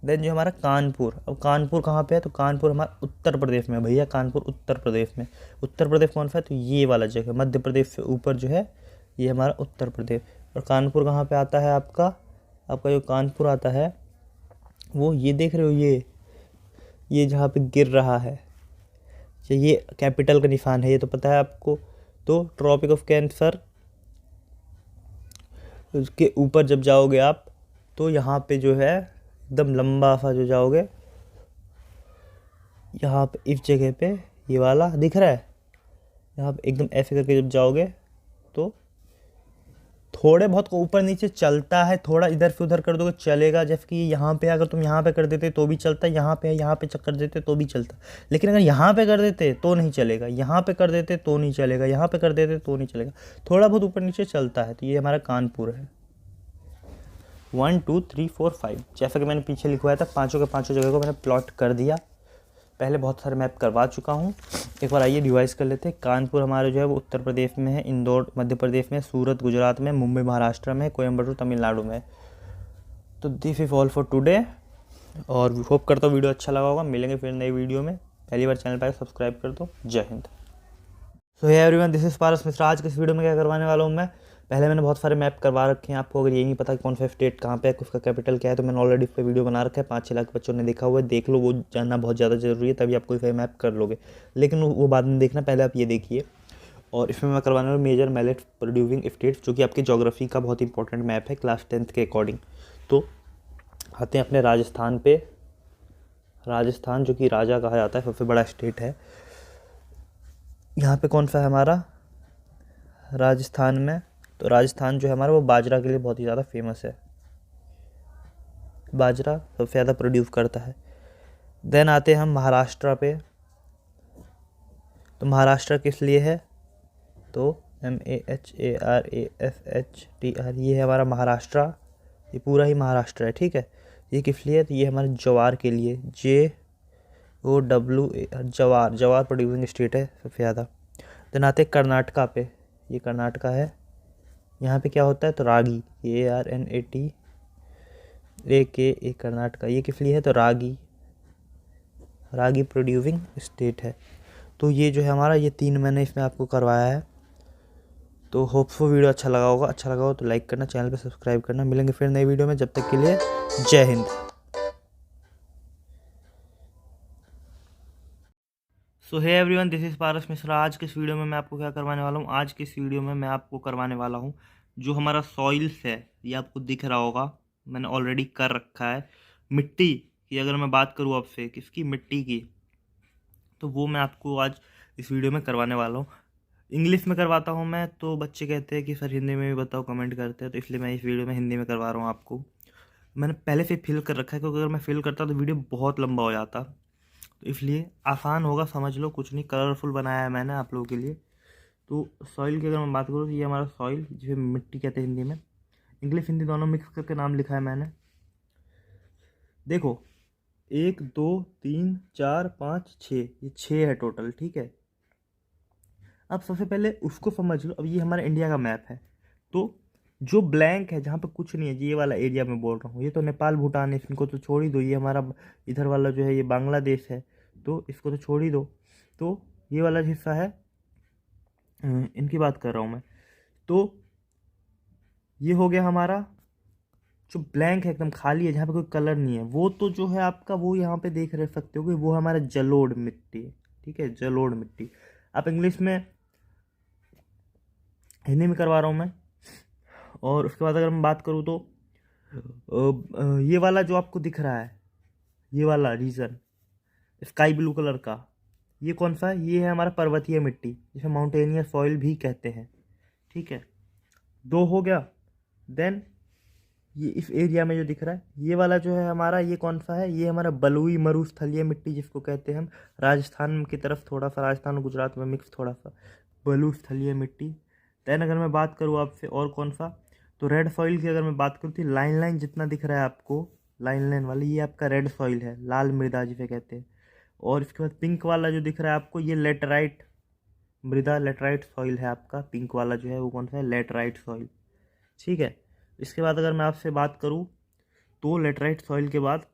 देन जो हमारा कानपुर। अब कानपुर कहाँ पे है, तो कानपुर हमारा उत्तर प्रदेश में है भैया, कानपुर उत्तर प्रदेश में। उत्तर प्रदेश कौन सा है, तो ये वाला जगह, मध्य प्रदेश से ऊपर जो है ये हमारा उत्तर प्रदेश। और कानपुर कहाँ पे आता है आपका जो कानपुर आता है वो ये देख रहे हो, ये जहाँ पे गिर रहा है, ये कैपिटल का निशान है, ये तो पता है आपको। तो ट्रॉपिक ऑफ कैंसर उसके ऊपर जब जाओगे आप, तो यहाँ पे जो है एकदम लंबा सा जो जाओगे, यहाँ पे इस जगह पे ये वाला दिख रहा है, यहाँ पे एकदम ऐसे करके जब जाओगे तो थोड़े बहुत को ऊपर नीचे चलता है, थोड़ा इधर से उधर कर दोगे चलेगा। जैसे कि यहाँ पे अगर तुम यहाँ पे कर देते तो भी चलता, यहाँ पे चक्कर देते तो भी चलता, लेकिन अगर यहाँ पे कर देते तो नहीं चलेगा, यहाँ पे कर देते तो नहीं चलेगा, यहाँ पे कर देते तो नहीं चलेगा, थोड़ा बहुत ऊपर नीचे चलता है। तो ये हमारा कानपुर है। 1 2 3 4 5 जैसा कि मैंने पीछे लिखवाया था, पाँचों के पाँचों जगह को मैंने प्लॉट कर दिया। पहले बहुत सारे मैप करवा चुका हूँ, एक बार आइए रिवाइज कर लेते हैं। कानपुर हमारा जो है वो उत्तर प्रदेश में है, इंदौर मध्य प्रदेश में, सूरत गुजरात में, मुंबई महाराष्ट्र में, कोयम्बटूर तमिलनाडु में। तो this is all for today, और होप करता हूँ वीडियो अच्छा लगा होगा। मिलेंगे फिर नई वीडियो में। पहली बार चैनल पर सब्सक्राइब कर दो। जय हिंद। सो hey everyone, this is Paras Mishra. आज के इस वीडियो में क्या करवाने वाला हूँ मैं, पहले मैंने बहुत सारे मैप करवा रखे हैं आपको। अगर ये नहीं पता कि कौन सा स्टेट कहाँ पे है, उसका कैपिटल क्या है, तो मैंने ऑलरेडी उस पर वीडियो बना रखा है, 5-6 लाख बच्चों ने देखा हुआ है, देख लो, वो जानना बहुत ज़्यादा ज़रूरी है, तभी आप कोई सा मैप कर लोगे। लेकिन वो बाद में देखना, पहले आप ये देखिए। और इसमें मैं करवाने वाला मेजर मिलेट प्रोड्यूसिंग स्टेट्स, जो कि आपकी ज्योग्राफी का बहुत इंपॉर्टेंट मैप है क्लास 10th के अकॉर्डिंग। तो आते हैं अपने राजस्थान पे। राजस्थान जो कि राजा कहा जाता है, सबसे बड़ा स्टेट है। यहाँ पे कौन सा है हमारा राजस्थान में, तो राजस्थान जो है हमारा वो बाजरा के लिए बहुत ही ज़्यादा फेमस है, बाजरा सबसे ज़्यादा प्रोड्यूस करता है। देन आते हैं हम महाराष्ट्र पे। तो महाराष्ट्र किस लिए है, तो MAHARASHTR, ये है हमारा महाराष्ट्र, ये पूरा ही महाराष्ट्र है, ठीक है। ये किस लिए है, तो ये हमारे ज्वार के लिए, JOWAR, ज्वार प्रोड्यूसिंग स्टेट है सबसे ज़्यादा। देन आते हैं कर्नाटका पे। ये कर्नाटका है, यहाँ पे क्या होता है, तो रागी, KARNATAKA, कर्नाटका। ये किस लिए है, तो रागी प्रोड्यूसिंग स्टेट है। तो ये जो है हमारा, ये 3 मैंने इसमें आपको करवाया है। तो होपफुल वीडियो अच्छा लगा होगा तो लाइक करना, चैनल पे सब्सक्राइब करना। मिलेंगे फिर नई वीडियो में, जब तक के लिए जय हिंद। सो hey everyone, this is Paras Mishra. आज के इस वीडियो में मैं आपको क्या करवाने वाला हूँ, आज के इस वीडियो में मैं आपको करवाने वाला हूँ जो हमारा सॉइल्स है, ये आपको दिख रहा होगा, मैंने ऑलरेडी कर रखा है। मिट्टी की अगर मैं बात करूँ आपसे, किसकी, मिट्टी की, तो वो मैं आपको आज इस वीडियो में करवाने वाला हूँ। इंग्लिश में करवाता हूँ मैं, तो बच्चे कहते हैं कि सर हिंदी में भी बताओ, कमेंट करते हैं, तो इसलिए मैं इस वीडियो में हिंदी में करवा रहा हूँ आपको। मैंने पहले से फिल कर रखा है, क्योंकि अगर मैं फिल करता तो वीडियो बहुत लंबा हो जाता, तो इसलिए आसान होगा, समझ लो, कुछ नहीं, कलरफुल बनाया है मैंने आप लोगों के लिए। तो सॉइल की अगर मैं बात करूँ तो ये हमारा सॉइल, जिसे मिट्टी कहते हैं हिंदी में, इंग्लिश हिंदी दोनों मिक्स करके नाम लिखा है मैंने। देखो 1 2 3 4 5 6, ये 6 है टोटल, ठीक है। अब सबसे पहले उसको समझ लो। अब ये हमारा इंडिया का मैप है, तो जो ब्लैंक है जहाँ पे कुछ नहीं है, ये वाला एरिया में बोल रहा हूँ, ये तो नेपाल भूटान है, इनको तो छोड़ ही दो। ये हमारा इधर वाला जो है ये बांग्लादेश है, तो इसको तो छोड़ ही दो। तो ये वाला हिस्सा है, इनकी बात कर रहा हूँ मैं। तो ये हो गया हमारा जो ब्लैंक है, एकदम खाली है, जहाँ पे कोई कलर नहीं है, वो तो जो है आपका, वो यहाँ पे देख रहे सकते हो कि वो हमारा जलोढ़ मिट्टी है, ठीक है, जलोढ़ मिट्टी। आप इंग्लिश में, हिंदी में करवा रहा हूँ मैं। और उसके बाद अगर मैं बात करूँ तो ये वाला जो आपको दिख रहा है, ये वाला रीजन स्काई ब्लू कलर का, ये कौन सा है? ये है हमारा पर्वतीय मिट्टी, जिसे माउंटेनियस सॉइल भी कहते हैं, ठीक है। 2 हो गया। देन ये इस एरिया में जो दिख रहा है, ये वाला जो है हमारा, ये कौन सा है? ये हमारा बलुई मरुस्थलीय मिट्टी जिसको कहते हैं हम, राजस्थान की तरफ थोड़ा सा, राजस्थान और गुजरात में मिक्स थोड़ा सा बलुई स्थलीय मिट्टी। देन अगर मैं बात करूँ आपसे और कौन सा, तो रेड सॉइल की अगर मैं बात करूँ तो लाइन लाइन जितना दिख रहा है आपको, लाइन लाइन वाली, ये आपका रेड सॉइल है, लाल मृदा जिसे कहते हैं। और इसके बाद पिंक वाला जो दिख रहा है आपको, ये लेटराइट मृदा, लेटराइट सॉइल है आपका। पिंक वाला जो है वो कौन सा है? लेटराइट सॉइल, ठीक है। इसके बाद अगर मैं आपसे बात करूँ तो लेटराइट सॉइल के बाद,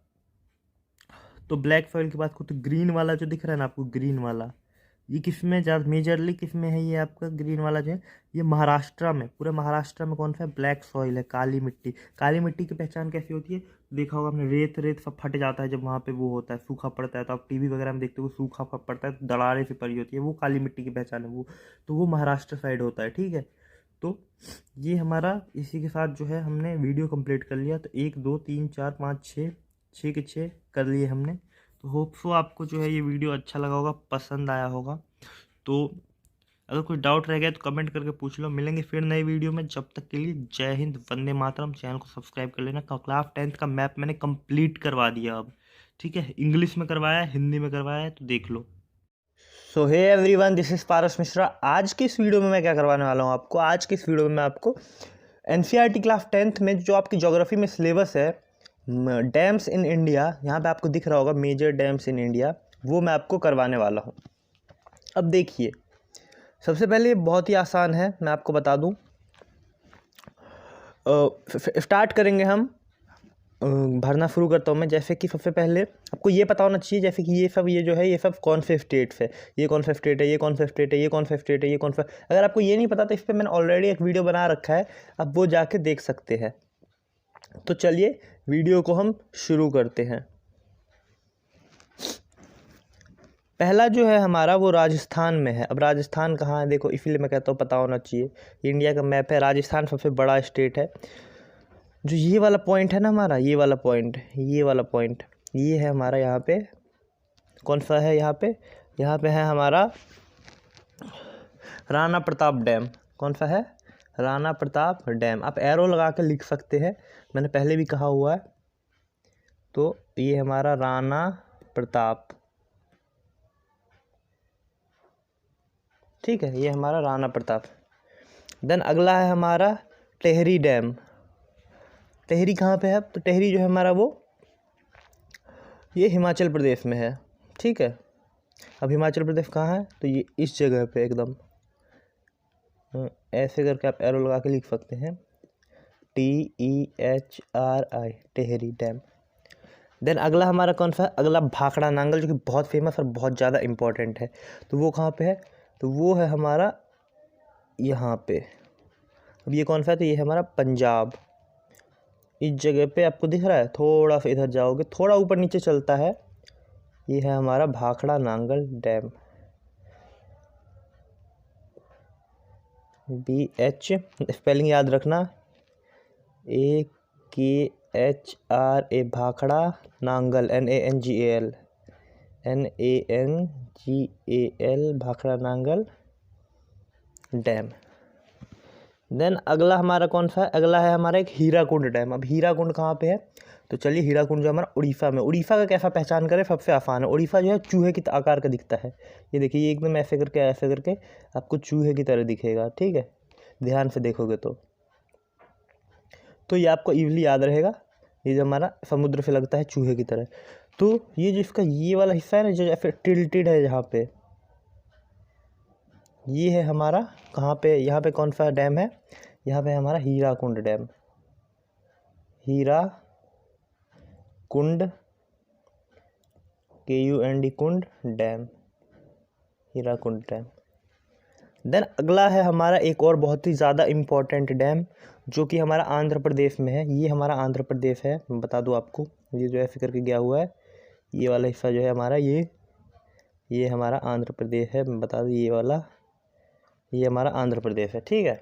तो ब्लैक सॉइल के बाद को, तो ग्रीन वाला जो दिख रहा है ना आपको, ग्रीन वाला, ये किस में ज़्यादा मेजरली किस में है? ये आपका ग्रीन वाला जो है, ये महाराष्ट्र में, पूरे महाराष्ट्र में कौन सा है? ब्लैक सॉइल है, काली मिट्टी। काली मिट्टी की पहचान कैसी होती है? देखा होगा आपने, रेत रेत सब फट जाता है जब वहाँ पे वो होता है, सूखा पड़ता है, तो आप टीवी वगैरह में देखते हो सूखा पड़ता है, दरारें सी पड़ी होती है, वो काली मिट्टी की पहचान है वो। तो वो महाराष्ट्र साइड होता है, ठीक है। तो ये हमारा, इसी के साथ जो है हमने वीडियो कंप्लीट कर लिया। तो 1 2 3 4 5 6, 6 के 6 कर लिए हमने। तो होप सो आपको जो है ये वीडियो अच्छा लगा होगा, पसंद आया होगा। तो अगर कोई डाउट रह गया तो कमेंट करके पूछ लो। मिलेंगे फिर नई वीडियो में, जब तक के लिए जय हिंद, वंदे मातरम। चैनल को सब्सक्राइब कर लेना। क्लास 10th का मैप मैंने कंप्लीट करवा दिया अब, ठीक है। इंग्लिश में करवाया है, हिंदी में करवाया है, तो देख लो। सो hey everyone, this is Paras Mishra. आज की इस वीडियो में मैं क्या करवाने वाला हूँ आपको? आज की इस वीडियो में मैं आपको एनसीईआरटी क्लास 10th में जो आपकी ज्योग्राफी में सिलेबस है, डैम्स इन इंडिया, यहाँ पे आपको दिख रहा होगा मेजर डैम्स इन इंडिया, वो मैं आपको करवाने वाला हूँ। अब देखिए, सबसे पहले बहुत ही आसान है, मैं आपको बता दूँ। स्टार्ट करेंगे हम, भरना शुरू करता हूँ मैं। जैसे कि सबसे पहले आपको ये पता होना चाहिए, जैसे कि ये सब, ये जो है, ये सब कौन से स्टेट्स है, ये कौन सा स्टेट है, ये कौन सा स्टेट है, ये कौन सा स्टेट है, ये कौन सा। अगर आपको ये नहीं पता तो इस पर मैंने ऑलरेडी एक वीडियो बना रखा है, आप वो जाके देख सकते हैं। तो चलिए वीडियो को हम शुरू करते हैं। पहला जो है हमारा वो राजस्थान में है। अब राजस्थान कहाँ है देखो, इसलिए मैं कहता हूँ पता होना चाहिए। इंडिया का मैप है, राजस्थान सबसे बड़ा स्टेट है। जो ये वाला पॉइंट है ना हमारा, ये वाला पॉइंट, ये वाला पॉइंट, ये है हमारा, यहाँ पे कौन सा है? यहाँ पे है हमारा राणा प्रताप डैम। कौन सा है? राणा प्रताप डैम। आप एरो लगा के लिख सकते हैं, मैंने पहले भी कहा हुआ है। तो ये हमारा राणा प्रताप, ठीक है, ये हमारा राणा प्रताप। देन अगला है हमारा टेहरी डैम। टेहरी कहाँ पे है? तो टेहरी जो है हमारा वो, ये हिमाचल प्रदेश में है, ठीक है। अब हिमाचल प्रदेश कहाँ है? तो ये इस जगह पे एकदम ऐसे करके आप एरो लगा के लिख सकते हैं, TEHRI, टेहरी डैम। देन अगला हमारा कौन सा है? अगला भाखड़ा नांगल, जो कि बहुत फेमस और बहुत ज़्यादा इम्पोर्टेंट है। तो वो कहाँ पे है? तो वो है हमारा यहाँ पे। अब ये कौन सा है? तो ये है हमारा पंजाब। इस जगह पे आपको दिख रहा है, थोड़ा सा इधर जाओगे, थोड़ा ऊपर नीचे चलता है, ये है हमारा Bhakra Nangal dam. BH, spelling याद रखना, AKHRA, Bhakra Nangal, NANGAL, Bhakra Nangal dam. Then अगला हमारा कौन सा है, अगला है हमारा एक हीराकुंड डैम। अब हीराकुंड कहाँ पे है, तो चलिए हीराकुंड जो हमारा उड़ीसा में, उड़ीसा का कैसा पहचान करें, सबसे आसान है। उड़ीसा जो है चूहे की आकार का दिखता है, ये देखिए, ये एकदम ऐसे करके आपको चूहे की तरह दिखेगा, ठीक है, ध्यान से देखोगे तो ये आपको इवली याद रहेगा, ये जो हमारा समुद्र से लगता है चूहे की तरह। तो ये जो इसका ये वाला हिस्सा है ना, जो फिर टिल्टेड है जहाँ पे, ये है हमारा कहाँ पे, यहाँ पे कौन सा डैम है, यहाँ पे हमारा हीराकुंड डैम, हीराकुंड KUND कुंड डैम, हीराकुंड डैम। देन अगला है हमारा एक और बहुत ही ज़्यादा इम्पोर्टेंट डैम, जो कि हमारा आंध्र प्रदेश में है। ये हमारा आंध्र प्रदेश है, मैं बता दूँ आपको, ये जो ऐसे करके गया हुआ है, ये वाला हिस्सा जो है हमारा, ये हमारा आंध्र प्रदेश है, मैं बता दूँ, ये वाला, ये हमारा आंध्र प्रदेश है, ठीक है,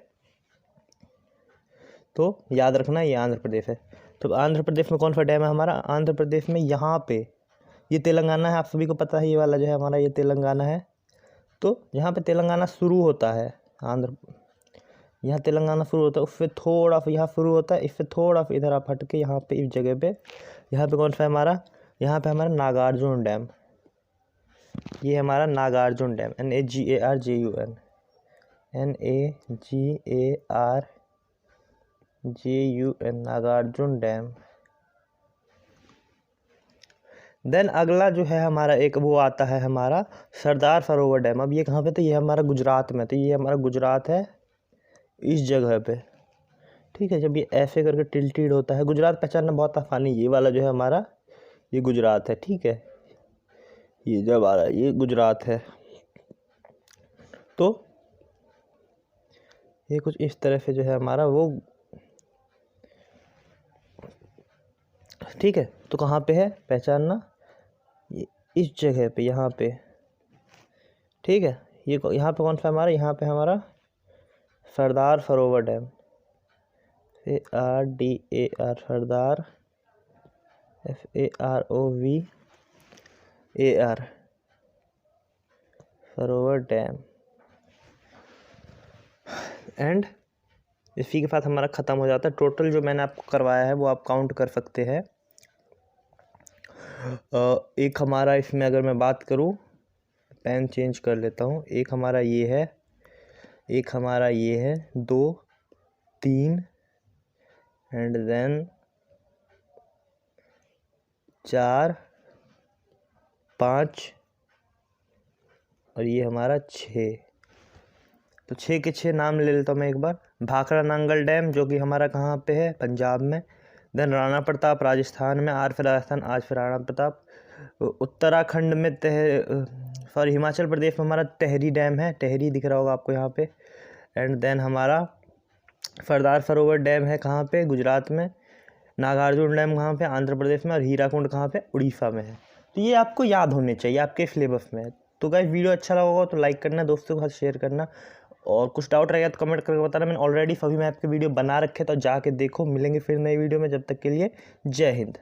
तो याद रखना ये आंध्र प्रदेश है। तो आंध्र प्रदेश में कौन सा डैम है हमारा, आंध्र प्रदेश में यहाँ पे, ये तेलंगाना है, आप सभी को पता है, ये वाला जो है हमारा ये तेलंगाना है। तो यहाँ पे तेलंगाना शुरू होता है, यहाँ तेलंगाना शुरू होता है, उससे थोड़ा सा यहाँ शुरू होता है, इससे थोड़ा सा इधर आप हट के यहाँ पे इस जगह पे, यहाँ पे कौन सा है हमारा, यहाँ पे हमारा नागार्जुन डैम, ये हमारा Nagarjuna dam, NAGARJUN, Nagarjuna dam. Then अगला जो है हमारा एक वो आता है हमारा सरदार सरोवर डैम। अब ये कहाँ पे, तो ये हमारा गुजरात में, तो ये हमारा गुजरात है इस जगह पे, ठीक है। जब ये ऐसे करके टिल्टेड होता है, गुजरात पहचानना बहुत आसानी, ये वाला जो है हमारा ये गुजरात है, ठीक है, ये जब आ रहा है ये गुजरात है। तो ये कुछ इस तरह से जो है हमारा वो, ठीक है। तो कहाँ पे है पहचानना, ये इस जगह पे, यहाँ पे, ठीक है। ये यहाँ पे कौन सा हमारा, यहाँ पे हमारा Sardar Sarovar dam, SARDAR, Sardar SAROVAR Sarovar dam. And इसी के साथ हमारा ख़त्म हो जाता है। टोटल जो मैंने आपको करवाया है वो आप काउंट कर सकते हैं। एक हमारा इसमें अगर मैं बात करूँ, पेन चेंज कर लेता हूँ, एक हमारा ये है, एक हमारा ये है, 2 3 एंड देन 4 5 और ये हमारा 6। तो 6 के 6 नाम ले लेता हूँ मैं एक बार। भाखड़ा नांगल डैम जो कि हमारा कहाँ पे है, पंजाब में। देन राणा प्रताप राजस्थान में, आर फिर राजस्थान, आज फिर राणा प्रताप। उत्तराखंड में सॉरी हिमाचल प्रदेश में हमारा टेहरी डैम है, टेहरी दिख रहा होगा आपको यहाँ पे। एंड देन हमारा सरदार सरोवर डैम है कहाँ पे, गुजरात में। नागार्जुन डैम कहाँ पे, आंध्र प्रदेश में। और हीराकुंड कहाँ पे, उड़ीसा में है। तो ये आपको याद होने चाहिए, आपके सिलेबस में है। तो गाइस वीडियो अच्छा लगा होगा तो लाइक करना, दोस्तों के साथ शेयर करना, और कुछ डाउट रहेगा तो कमेंट करके बताना। मैंने ऑलरेडी सभी मैप के वीडियो बना रखे, तो जाके देखो। मिलेंगे फिर नई वीडियो में, जब तक के लिए जय हिंद।